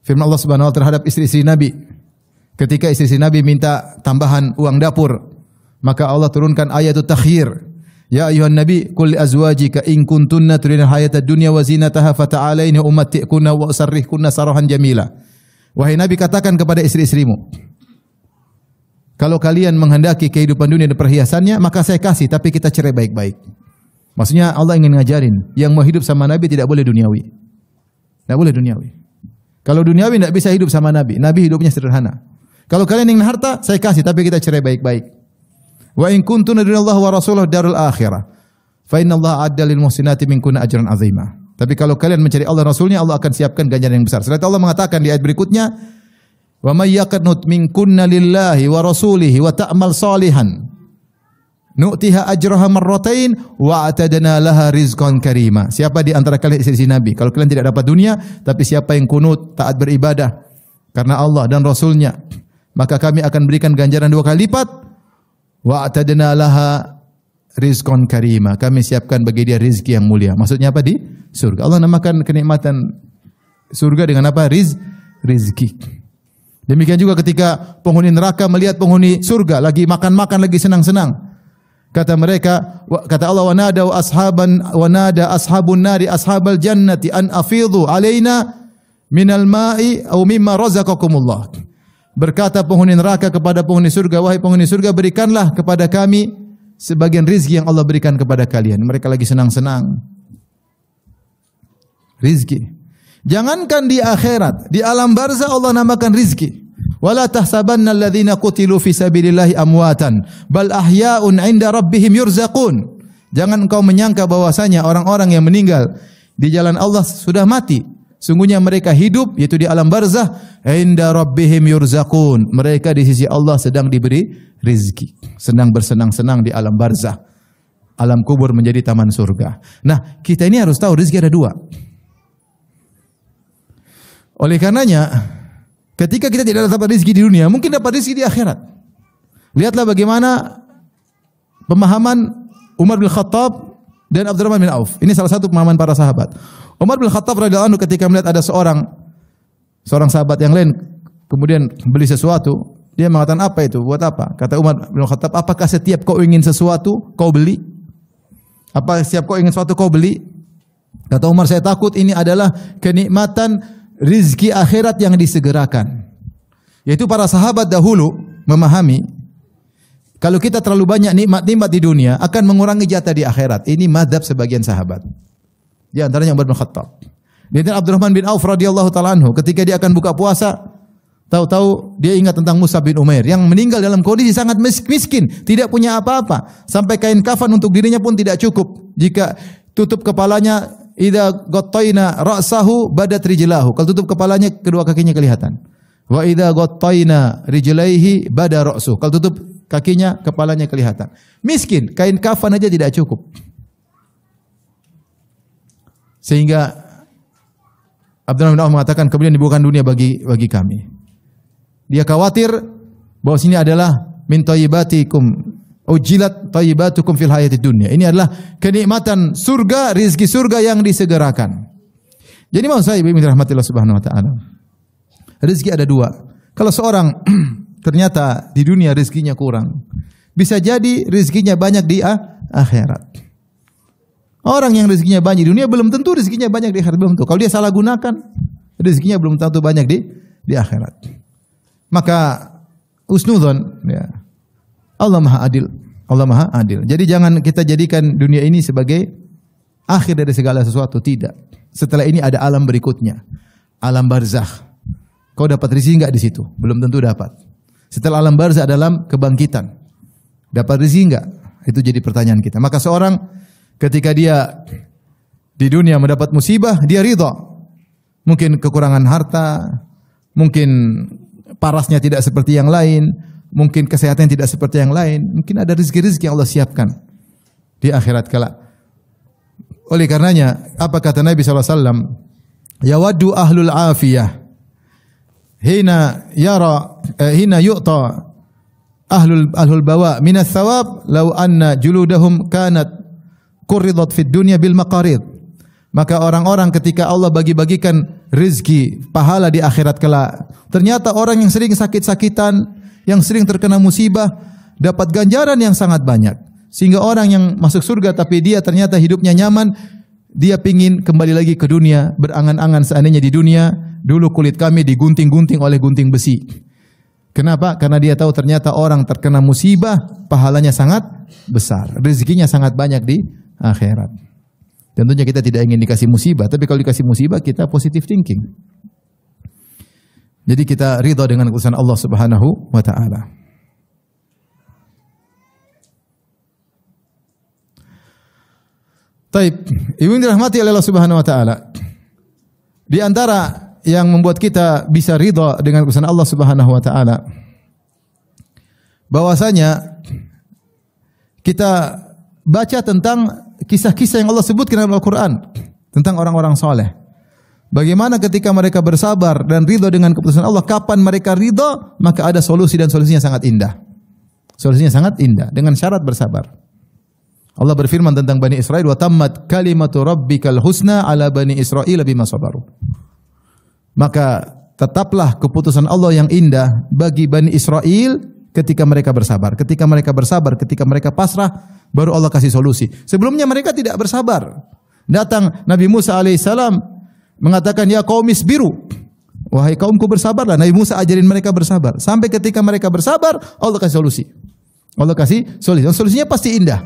firman Allah Subhanahu wa taala terhadap istri-istri Nabi. Ketika istri-istri Nabi minta tambahan uang dapur, maka Allah turunkan ayatut takhyir. Ya ayuhan nabi qul li azwajika in kuntunna turidna hayatad dunya wa zinataha fata'alaina umatti'kunna wa usarrihkunna sarahan jamila. Wahai Nabi, katakan kepada istri-istrimu, kalau kalian menghendaki kehidupan dunia dan perhiasannya, maka saya kasih, tapi kita cerai baik-baik. Maksudnya Allah ingin ngajarin, yang mau hidup sama Nabi tidak boleh duniawi. Tidak boleh duniawi. Kalau duniawi tidak bisa hidup sama Nabi. Nabi hidupnya sederhana. Kalau kalian ingin harta, saya kasih, tapi kita cerai baik-baik. Wa in kuntum turidullah wa rasulahu darul akhirah fa innallaha adda lil muhsinati minkunna ajran azima. Tapi kalau kalian mencari Allah Rasulnya, Allah akan siapkan ganjaran yang besar. Setelah itu Allah mengatakan di ayat berikutnya, wa may yaqnut minkunna lillahi wa rasulihi wa ta'mal salihan nu'tiha ajraha marratain wa atadna laha rizqan karima. Siapa di antara kalian istri Nabi, kalau kalian tidak dapat dunia, tapi siapa yang kunut, taat beribadah karena Allah dan Rasulnya, maka kami akan berikan ganjaran 2 kali lipat. Wa atadna laha rizqan karima. Kami siapkan bagi dia rizki yang mulia. Maksudnya apa? Di surga. Allah namakan kenikmatan surga dengan apa? Rizki. Demikian juga ketika penghuni neraka melihat penghuni surga lagi makan-makan, lagi senang-senang. Kata mereka, kata Allah, wa nada ashabun nari ashabal jannati an afidhu alaina minal ma'i aw mimma razaqakumullah. Berkata penghuni neraka kepada penghuni surga, wahai penghuni surga, berikanlah kepada kami sebagian rizki yang Allah berikan kepada kalian. Mereka lagi senang-senang. Rizki. Jangankan di akhirat, di alam barzah Allah namakan rizki. Wala tahsabanna alladhina qutilu fi sabilillahi amwatan, bal ahya'un 'inda rabbihim yurzaqun. Jangan engkau menyangka bahwasanya orang-orang yang meninggal di jalan Allah sudah mati. Sungguhnya mereka hidup, yaitu di alam barzah, inda rabbihim yurzaqun. Mereka di sisi Allah sedang diberi rizki, sedang bersenang-senang di alam barzah. Alam kubur menjadi taman surga. Nah, kita ini harus tahu rizki ada 2. Oleh karenanya, ketika kita tidak dapat rizki di dunia, mungkin dapat rizki di akhirat. Lihatlah bagaimana pemahaman Umar bin Khattab dan Abdurrahman bin Auf. Ini salah satu pemahaman para sahabat. Umar bin Khattab radhiyallahu anhu ketika melihat ada seorang sahabat yang lain kemudian beli sesuatu, dia mengatakan, apa itu? Buat apa? Kata Umar bin Khattab, apakah setiap kau ingin sesuatu kau beli? Apa setiap kau ingin sesuatu kau beli? Kata Umar, saya takut ini adalah kenikmatan rizki akhirat yang disegerakan. Yaitu para sahabat dahulu memahami, kalau kita terlalu banyak nikmat-nikmat di dunia akan mengurangi jatah di akhirat. Ini mazhab sebagian sahabat. Di antaranya Umar bin Khattab. Di antaranya Abdurrahman bin Auf radhiyallahu taala anhu, ketika dia akan buka puasa, tahu-tahu dia ingat tentang Mus'ab bin Umair yang meninggal dalam kondisi sangat miskin, tidak punya apa-apa, sampai kain kafan untuk dirinya pun tidak cukup. Jika tutup kepalanya, idza ghattayna ra'sahu badat rijlahu. Kalau tutup kepalanya, kedua kakinya kelihatan. Wa idza ghattayna rijlaihi bada ra'suhu. Kalau tutup kakinya, kepalanya kelihatan. Miskin, kain kafan aja tidak cukup. Sehingga Abdurrahman bin Auf mengatakan, kemudian dibukakan dunia bagi kami. Dia khawatir bahwa sini adalah min thayyibatikum ujilat thayyibatukum fil hayatid dunya. Ini adalah kenikmatan surga, rizki surga yang disegerakan. Jadi maksud saya, ibu rahmatillah subhanahu wa ta'ala, rizki ada 2. Kalau seorang ternyata di dunia rizkinya kurang, bisa jadi rizkinya banyak di akhirat. Orang yang rezekinya banyak di dunia belum tentu rezekinya banyak di akhirat, belum tentu. Kalau dia salah gunakan, rezekinya belum tentu banyak di akhirat. Maka usnudzon, ya, Allah Maha Adil. Allah Maha adil. Jadi jangan kita jadikan dunia ini sebagai akhir dari segala sesuatu, tidak. Setelah ini ada alam berikutnya. Alam barzakh. Kau dapat rezeki enggak di situ? Belum tentu dapat. Setelah alam barzakh dalam kebangkitan. Dapat rezeki enggak? Itu jadi pertanyaan kita. Maka seorang ketika dia di dunia mendapat musibah, dia ridha. Mungkin kekurangan harta, mungkin parasnya tidak seperti yang lain, mungkin kesehatan tidak seperti yang lain, mungkin ada rezeki-rezeki yang Allah siapkan di akhirat kala. Oleh karenanya, apa kata Nabi SAW? Yawaddu ahlul afiyah hina yu'ta ahlul bawa minas thawab law anna juludahum kanat qurridat fid dunya bil maqarid. Maka orang-orang ketika Allah bagi-bagikan rezeki pahala di akhirat kelak, ternyata orang yang sering sakit-sakitan, yang sering terkena musibah, dapat ganjaran yang sangat banyak. Sehingga orang yang masuk surga tapi dia ternyata hidupnya nyaman, dia pingin kembali lagi ke dunia, berangan-angan seandainya di dunia, dulu kulit kami digunting-gunting oleh gunting besi. Kenapa? Karena dia tahu ternyata orang terkena musibah, pahalanya sangat besar. Rezekinya sangat banyak di akhirat. Tentunya kita tidak ingin dikasih musibah, tapi kalau dikasih musibah kita positive thinking. Jadi kita ridha dengan keputusan Allah Subhanahu wa taala. Taib, ibu yang dirahmati oleh Allah Subhanahu wa taala. Di antara yang membuat kita bisa ridha dengan keputusan Allah Subhanahu wa taala, bahwasanya kita baca tentang kisah-kisah yang Allah sebutkan dalam Al-Quran tentang orang-orang soleh. Bagaimana ketika mereka bersabar dan ridha dengan keputusan Allah. Kapan mereka ridha, maka ada solusi dan solusinya sangat indah. Solusinya sangat indah dengan syarat bersabar. Allah berfirman tentang Bani Israel, wa tammat kalimatu rabbikal husna ala Bani Israil bima sabaru. Maka tetaplah keputusan Allah yang indah bagi Bani Israel ketika mereka bersabar. Ketika mereka bersabar, ketika mereka pasrah, baru Allah kasih solusi. Sebelumnya mereka tidak bersabar. Datang Nabi Musa alaihissalam mengatakan, ya qaumis biru. Wahai kaumku bersabarlah. Nabi Musa ajarin mereka bersabar. Sampai ketika mereka bersabar, Allah kasih solusi. Allah kasih solusi. Solusinya pasti indah.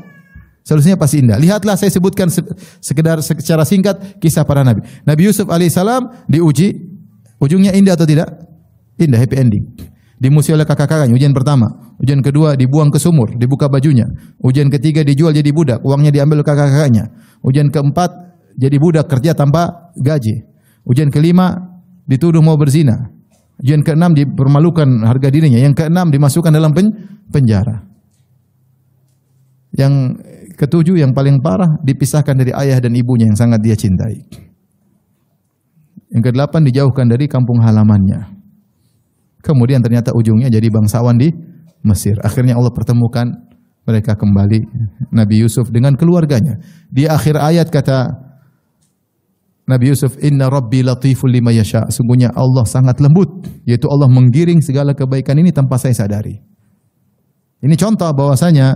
Solusinya pasti indah. Lihatlah, saya sebutkan sekedar secara singkat kisah para nabi. Nabi Yusuf alaihissalam diuji. Ujungnya indah atau tidak? Indah, happy ending. Dimusuhi oleh kakak-kakaknya, ujian pertama. Ujian kedua dibuang ke sumur, dibuka bajunya. Ujian ketiga dijual jadi budak, uangnya diambil oleh kakak-kakaknya. Ujian keempat jadi budak kerja tanpa gaji. Ujian kelima dituduh mau berzina. Ujian keenam dipermalukan harga dirinya. Yang keenam dimasukkan dalam penjara. Yang ketujuh yang paling parah dipisahkan dari ayah dan ibunya yang sangat dia cintai. Yang kedelapan dijauhkan dari kampung halamannya. Kemudian ternyata ujungnya jadi bangsawan di Mesir. Akhirnya Allah pertemukan mereka kembali, Nabi Yusuf dengan keluarganya. Di akhir ayat kata Nabi Yusuf, Inna Rabbi latiful lima yasha. Sungguhnya Allah sangat lembut, yaitu Allah menggiring segala kebaikan ini tanpa saya sadari. Ini contoh bahwasanya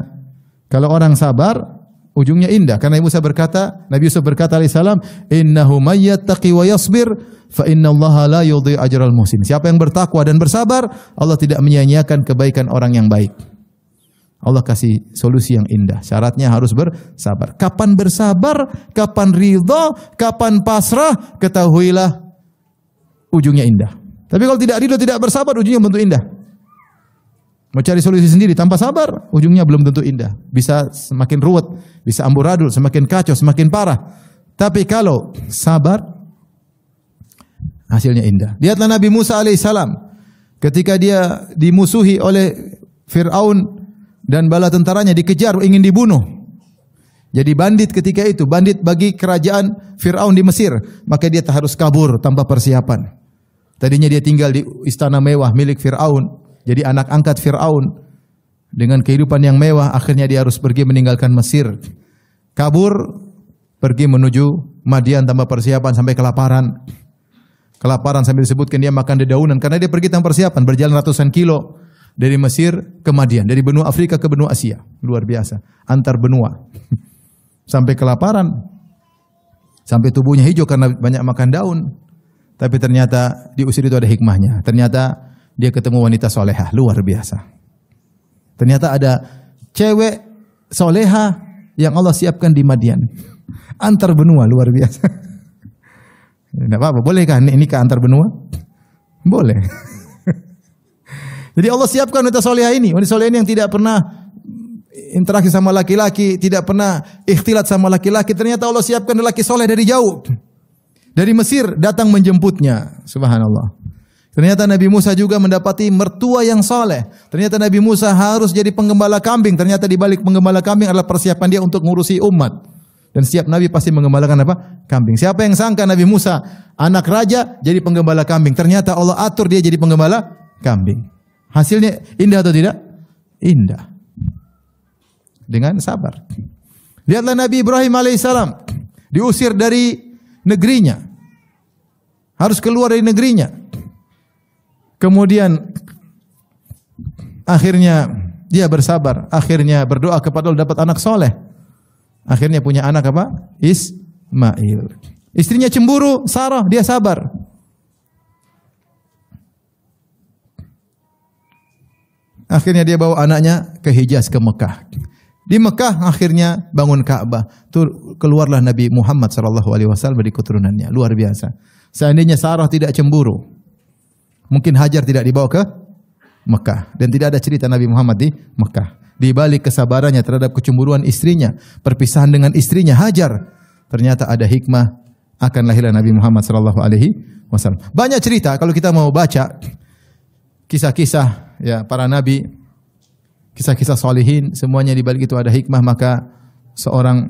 kalau orang sabar, ujungnya indah. Karena Nabi Yusuf berkata alaihissalam, innahu may yattaqi wa yasbir fa innallaha la yudhi ajral muhsin. Siapa yang bertakwa dan bersabar, Allah tidak menyia-nyiakan kebaikan orang yang baik. Allah kasih solusi yang indah. Syaratnya harus bersabar. Kapan bersabar, kapan ridha, kapan pasrah, ketahuilah ujungnya indah. Tapi kalau tidak ridha, tidak bersabar, ujungnya belum tentu indah. Mau cari solusi sendiri tanpa sabar, ujungnya belum tentu indah. Bisa semakin ruwet, bisa amburadul, semakin kacau, semakin parah. Tapi kalau sabar, hasilnya indah. Lihatlah Nabi Musa alaihissalam ketika dia dimusuhi oleh Fir'aun dan bala tentaranya, dikejar, ingin dibunuh. Jadi bandit ketika itu, bandit bagi kerajaan Fir'aun di Mesir. Maka dia harus kabur tanpa persiapan. Tadinya dia tinggal di istana mewah milik Fir'aun. Jadi anak angkat Fir'aun. Dengan kehidupan yang mewah, akhirnya dia harus pergi meninggalkan Mesir. Kabur, pergi menuju Madian tanpa persiapan sampai kelaparan. Kelaparan sampai disebutkan dia makan dedaunan. Karena dia pergi tanpa persiapan, berjalan ratusan kilo. Dari Mesir ke Madian, dari benua Afrika ke benua Asia. Luar biasa, antar benua. Sampai kelaparan. Sampai tubuhnya hijau karena banyak makan daun. Tapi ternyata diusir itu ada hikmahnya. Ternyata dia ketemu wanita solehah, luar biasa. Ternyata ada cewek soleha yang Allah siapkan di Madian. Antar benua, luar biasa. Tidak apa-apa, bolehkah nikah antar benua? Boleh. Jadi Allah siapkan wanita soleha ini. Wanita soleha ini yang tidak pernah interaksi sama laki-laki, tidak pernah ikhtilat sama laki-laki. Ternyata Allah siapkan laki soleh dari jauh. Dari Mesir datang menjemputnya. Subhanallah. Ternyata Nabi Musa juga mendapati mertua yang soleh. Ternyata Nabi Musa harus jadi penggembala kambing. Ternyata di balik penggembala kambing adalah persiapan dia untuk ngurusi umat. Dan setiap Nabi pasti menggembalakan apa? Kambing. Siapa yang sangka Nabi Musa anak raja jadi penggembala kambing? Ternyata Allah atur dia jadi penggembala kambing. Hasilnya indah atau tidak? Indah. Dengan sabar. Lihatlah Nabi Ibrahim alaihissalam diusir dari negerinya. Harus keluar dari negerinya. Kemudian akhirnya dia bersabar, akhirnya berdoa kepada Allah dapat anak soleh. Akhirnya punya anak apa? Ismail. Istrinya cemburu, Sarah, dia sabar. Akhirnya dia bawa anaknya ke Hijaz, ke Mekah. Di Mekah akhirnya bangun Ka'bah. Keluarlah Nabi Muhammad SAW dari keturunannya. Luar biasa. Seandainya Sarah tidak cemburu, mungkin Hajar tidak dibawa ke Mekah. Dan tidak ada cerita Nabi Muhammad di Mekah. Di balik kesabarannya terhadap kecemburuan istrinya, perpisahan dengan istrinya Hajar, ternyata ada hikmah akan lahirnya Nabi Muhammad SAW. Banyak cerita kalau kita mau baca kisah-kisah ya para nabi, kisah-kisah solihin, semuanya di balik itu ada hikmah. Maka seorang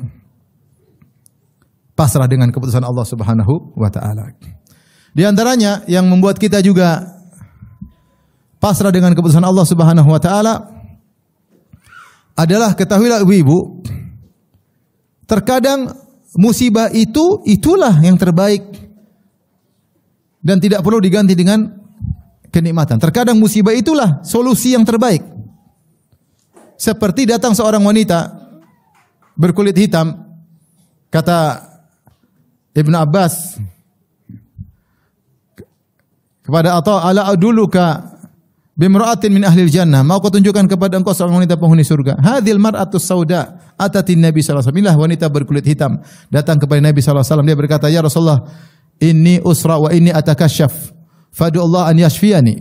pasrah dengan keputusan Allah Subhanahu wa taala. Di antaranya yang membuat kita juga pasrah dengan keputusan Allah Subhanahu wa taala adalah, ketahuilah ibu-ibu, terkadang musibah itulah yang terbaik dan tidak perlu diganti dengan kenikmatan. Terkadang musibah itulah solusi yang terbaik. Seperti datang seorang wanita berkulit hitam, kata Ibnu Abbas kepada Atha, ala aduluka bimra'atin min ahlil jannah, mau aku tunjukkan kepada engkau seorang wanita penghuni surga. Hadhil mar'atus sauda atatin Nabi sallallahu alaihi wasallam, wanita berkulit hitam datang kepada Nabi sallallahu alaihi wasallam. Dia berkata, ya Rasulullah, inni usra wa inni atakasyaf, fadu Allah an yashfiyani.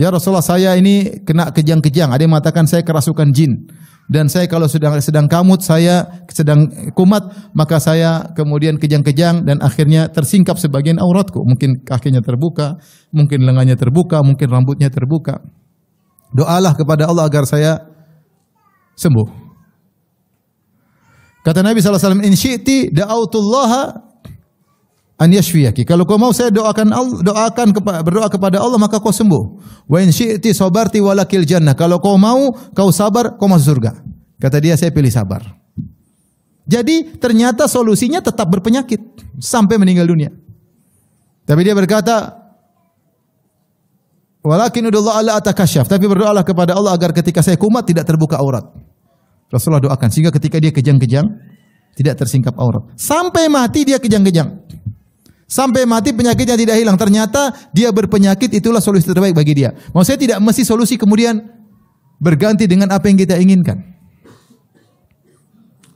Ya Rasulullah, saya ini kena kejang-kejang. Ada yang mengatakan saya kerasukan jin. Dan saya kalau sedang kamut, saya sedang kumat, maka saya kemudian kejang-kejang dan akhirnya tersingkap sebagian auratku. Mungkin kakinya terbuka, mungkin lengannya terbuka, mungkin rambutnya terbuka. Doalah kepada Allah agar saya sembuh. Kata Nabi SAW, in syi'ti da'autullaha an yashfiyaki. Kalau kau mau saya berdoa kepada Allah maka kau sembuh. Wa in syi'ti sabarti walakil jannah. Kalau kau mau, kau sabar, kau masuk surga. Kata dia, saya pilih sabar. Jadi ternyata solusinya tetap berpenyakit sampai meninggal dunia. Tapi dia berkata, walakin udullah ala atakasyaf. Tapi berdoalah kepada Allah agar ketika saya kumat tidak terbuka aurat. Rasulullah doakan sehingga ketika dia kejang-kejang tidak tersingkap aurat. Sampai mati dia kejang-kejang. Sampai mati penyakitnya tidak hilang. Ternyata dia berpenyakit, itulah solusi terbaik bagi dia. Maksudnya tidak mesti solusi kemudian berganti dengan apa yang kita inginkan.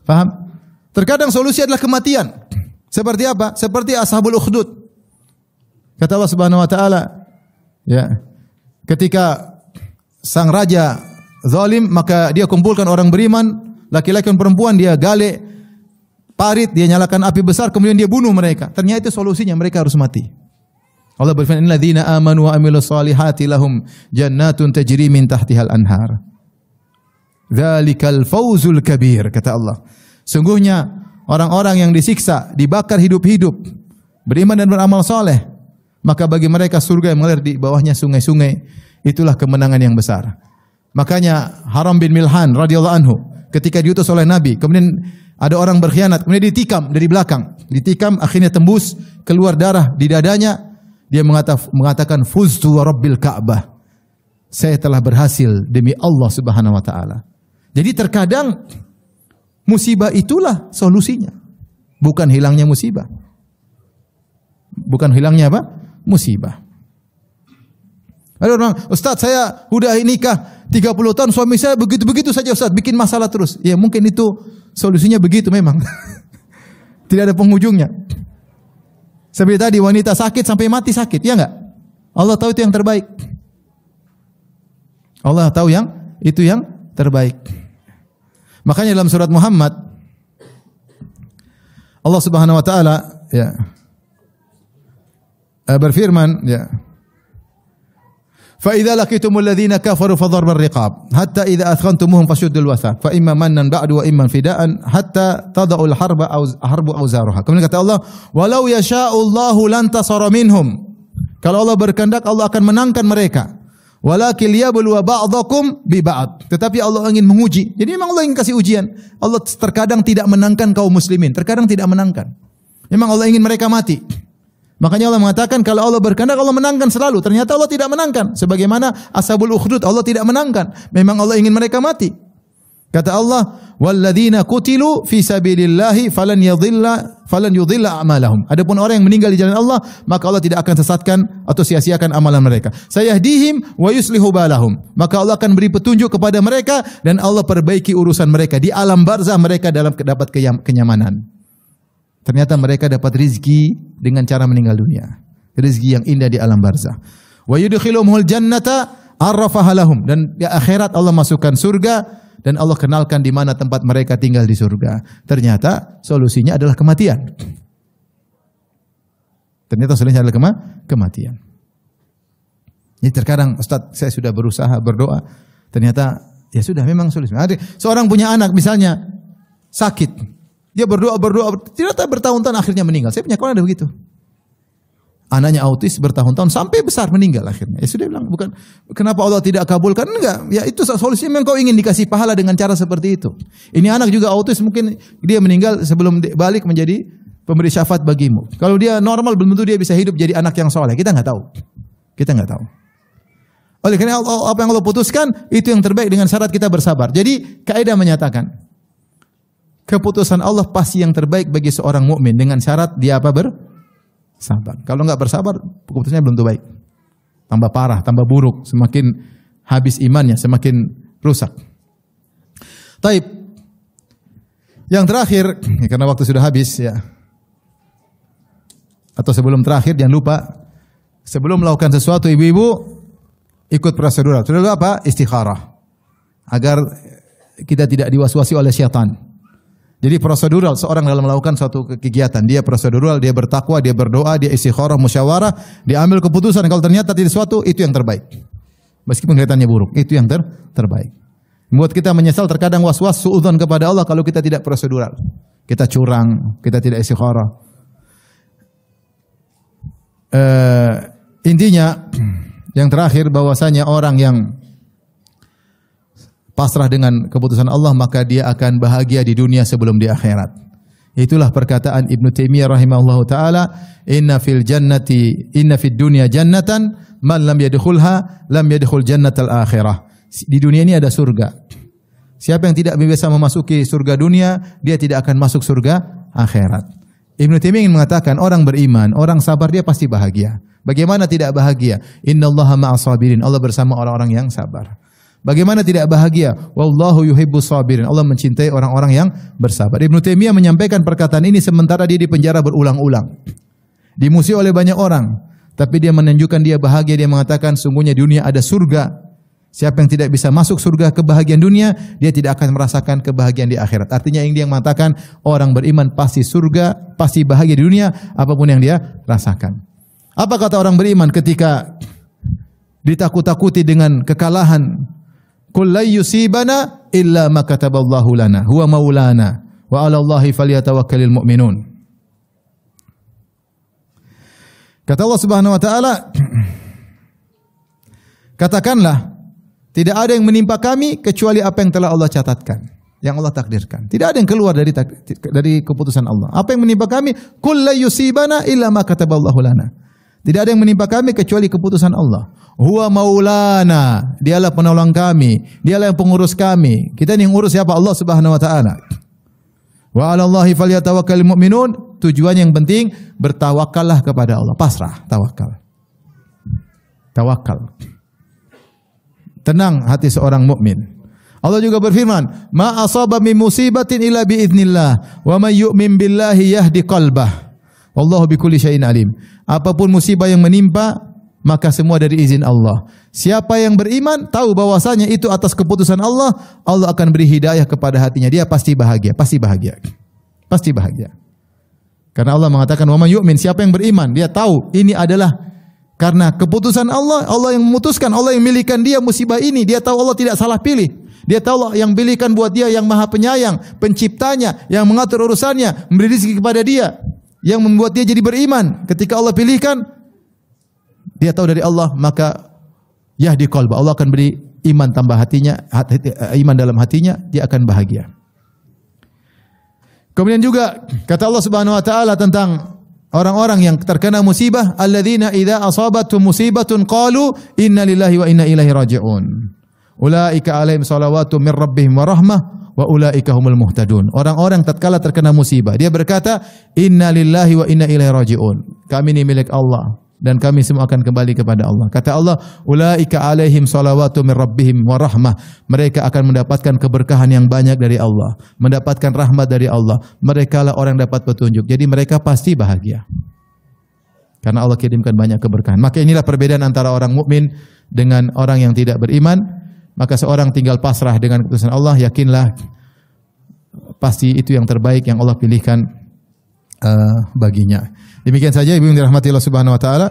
Paham? Terkadang solusi adalah kematian. Seperti apa? Seperti Ashabul Ukhdud. Kata Allah Subhanahu wa taala, ya, ketika sang raja zalim, maka dia kumpulkan orang beriman, laki-laki dan perempuan, dia gale parit, dia nyalakan api besar, kemudian dia bunuh mereka. Ternyata itu solusinya, mereka harus mati. Allah berfirman, innalladzina amanu wa amilus solihati lahum jannatun tajri min tahtihal anhar. Dzalikal fawzul kabir, kata Allah. Sungguhnya orang-orang yang disiksa, dibakar hidup-hidup, beriman dan beramal soleh, maka bagi mereka surga yang mengalir di bawahnya sungai-sungai. Itulah kemenangan yang besar. Makanya Haram bin Milhan radhiyallahu anhu ketika diutus oleh Nabi, kemudian ada orang berkhianat, kemudian ditikam dari belakang. Ditikam, akhirnya tembus, keluar darah di dadanya. Dia mengatakan, fuztu wa rabbil Ka'bah. Saya telah berhasil demi Allah Subhanahu wa taala. Jadi terkadang musibah itulah solusinya. Bukan hilangnya musibah. Bukan hilangnya apa? Musibah. Ada orang, Ustaz saya udah nikah 30 tahun, suami saya begitu-begitu saja Ustaz, bikin masalah terus. Ya mungkin itu solusinya begitu memang. Tidak ada penghujungnya. Seperti tadi wanita sakit sampai mati sakit, ya enggak? Allah tahu itu yang terbaik. Allah tahu itu yang terbaik. Makanya dalam surat Muhammad Allah Subhanahu wa taala ya berfirman ya fa idza laqitumul ladzina kafaru fadharbar riqab hatta idza athkhantumuhum fashuddul wathaq fa imma mannan ba'du wa imma fidaan hatta tada'ul harbu auzaruha. Kemudian kata Allah, walau yasha'ullahu lantasara minhum. Kalau Allah berkehendak Allah akan menangkan mereka. Walakin liyabluwa ba'dakum bi ba'd. Tetapi Allah ingin menguji. Jadi memang Allah ingin kasih ujian. Allah terkadang tidak menangkan kaum muslimin, terkadang tidak menangkan. Memang Allah ingin mereka mati. Makanya Allah mengatakan kalau Allah berkehendak Allah menangkan selalu. Ternyata Allah tidak menangkan. Sebagaimana Ashabul Ukhdud Allah tidak menangkan. Memang Allah ingin mereka mati. Kata Allah, "Walladzina qutilu fi sabilillahi falan yudhilla a'malahum." Adapun orang yang meninggal di jalan Allah, maka Allah tidak akan sesatkan atau sia-siakan amalan mereka. Sayahdihim wa yuslihu balahum. Maka Allah akan beri petunjuk kepada mereka dan Allah perbaiki urusan mereka di alam barzah, mereka dalam dapat kenyamanan. Ternyata mereka dapat rizki dengan cara meninggal dunia. Rizki yang indah di alam barzah. Wa yudkhiluhumul jannata arrafaha lahum. Dan di akhirat Allah masukkan surga dan Allah kenalkan di mana tempat mereka tinggal di surga. Ternyata solusinya adalah kematian. Ternyata solusinya adalah kematian. Jadi terkadang Ustaz saya sudah berusaha berdoa, ternyata ya sudah memang solusinya. Seorang punya anak misalnya sakit. Dia berdoa, ternyata bertahun-tahun akhirnya meninggal. Saya punya kawan ada begitu. Anaknya autis bertahun-tahun sampai besar meninggal akhirnya. Ya sudah bilang, bukan kenapa Allah tidak kabulkan? Enggak, ya itu solusinya memang kau ingin dikasih pahala dengan cara seperti itu. Ini anak juga autis, mungkin dia meninggal sebelum balik menjadi pemberi syafaat bagimu. Kalau dia normal belum tentu dia bisa hidup jadi anak yang soleh. Kita enggak tahu. Kita enggak tahu. Oleh karena apa yang Allah putuskan itu yang terbaik dengan syarat kita bersabar. Jadi kaidah menyatakan keputusan Allah pasti yang terbaik bagi seorang mukmin dengan syarat dia apa? Bersabar. Kalau enggak bersabar, keputusannya belum tentu baik. Tambah parah, tambah buruk, semakin habis imannya, semakin rusak. Taib. Yang terakhir, karena waktu sudah habis ya. Atau sebelum terakhir jangan lupa sebelum melakukan sesuatu ibu-ibu ikut prosedural. Prosedural apa? Istikharah. Agar kita tidak diwaswasi oleh syaitan. Jadi prosedural seorang dalam melakukan suatu kegiatan, dia prosedural, dia bertakwa, dia berdoa, dia istikharah, musyawarah, dia ambil keputusan kalau ternyata tidak sesuatu itu yang terbaik. Meskipun kelihatannya buruk, itu yang terbaik. Membuat kita menyesal terkadang was-was suudzon kepada Allah kalau kita tidak prosedural. Kita curang, kita tidak istikharah. Intinya yang terakhir bahwasanya orang yang pasrah dengan keputusan Allah maka dia akan bahagia di dunia sebelum di akhirat. Itulah perkataan Ibnu Taimiyah rahimahullahu taala, inna fid dunya jannatan man lam yadkhulha lam yadkhul jannatal akhirah. Di dunia ini ada surga. Siapa yang tidak bisa memasuki surga dunia, dia tidak akan masuk surga akhirat. Ibnu Taimiyah ingin mengatakan orang beriman, orang sabar dia pasti bahagia. Bagaimana tidak bahagia? Innallaha ma'as sabirin. Allah bersama orang-orang yang sabar. Bagaimana tidak bahagia? Wallahu yuhibbus sabirin. Allah mencintai orang-orang yang bersabar. Ibnu Taimiyah menyampaikan perkataan ini sementara dia di penjara berulang-ulang. Dimusuhi oleh banyak orang, tapi dia menunjukkan dia bahagia. Dia mengatakan sungguhnya di dunia ada surga. Siapa yang tidak bisa masuk surga kebahagiaan dunia, dia tidak akan merasakan kebahagiaan di akhirat. Artinya yang dia mengatakan orang beriman pasti surga, pasti bahagia di dunia apapun yang dia rasakan. Apa kata orang beriman ketika ditakut-takuti dengan kekalahan? Qul la yusibana illa ma kataballahu lana huwa maulana wa 'ala Allahi falyatawakkalul mu'minun. Kata Allah Subhanahu wa taala, katakanlah tidak ada yang menimpa kami kecuali apa yang telah Allah catatkan, yang Allah takdirkan. Tidak ada yang keluar dari keputusan Allah. Apa yang menimpa kami? Qul la yusibana illa ma kataballahu lana. Tidak ada yang menimpa kami kecuali keputusan Allah. Huwa maulana, dialah penolong kami, dialah yang pengurus kami. Kita ini yang urus siapa? Allah Subhanahu wa taala. Wa 'ala Allahi falyatawakkalul mu'minun. Tujuan yang penting bertawakallah kepada Allah, pasrah, tawakal. Tawakal. tenang hati seorang mukmin. Allah juga berfirman, "Ma asaba min musibatin illa bi idznillah, wa may yu'min billahi yahdi qalbah. Wallahu bikulli syai'in alim." Apapun musibah yang menimpa, maka semua dari izin Allah. Siapa yang beriman tahu bahwasanya itu atas keputusan Allah, Allah akan beri hidayah kepada hatinya. Dia pasti bahagia, pasti bahagia. Pasti bahagia. Karena Allah mengatakan, "Wa may yu'min," siapa yang beriman, dia tahu ini adalah karena keputusan Allah, Allah yang memutuskan, Allah yang memilihkan dia musibah ini. Dia tahu Allah tidak salah pilih. Dia tahu Allah yang pilihkan buat dia, yang Maha Penyayang, penciptanya, yang mengatur urusannya, memberi rezeki kepada dia, yang membuat dia jadi beriman. Ketika Allah pilihkan, dia tahu dari Allah, maka yahdi qalba, Allah akan beri iman tambah hatinya, iman dalam hatinya, dia akan bahagia. Kemudian juga kata Allah Subhanahu wa taala tentang orang-orang yang terkena musibah, alladzina idza asabatuhum musibatun qalu inna lillahi wa inna ilaihi raji'un. Ulaika alaihim salawatu min rabbihim wa rahmah wa ulaika humul muhtadun. Orang-orang tatkala terkena musibah, dia berkata, inna lillahi wa inna ilaihi raji'un. Kami ini milik Allah dan kami semua akan kembali kepada Allah. Kata Allah, ulaika alaihim salawatu min rabbihim wa rahmah. Mereka akan mendapatkan keberkahan yang banyak dari Allah, mendapatkan rahmat dari Allah. Mereka lah orang yang dapat petunjuk. Jadi mereka pasti bahagia. Karena Allah kirimkan banyak keberkahan. Maka inilah perbedaan antara orang mukmin dengan orang yang tidak beriman. Maka seorang tinggal pasrah dengan keputusan Allah, yakinlah pasti itu yang terbaik yang Allah pilihkan baginya. Demikian saja Ibu yang dirahmati Allah Subhanahu wa taala.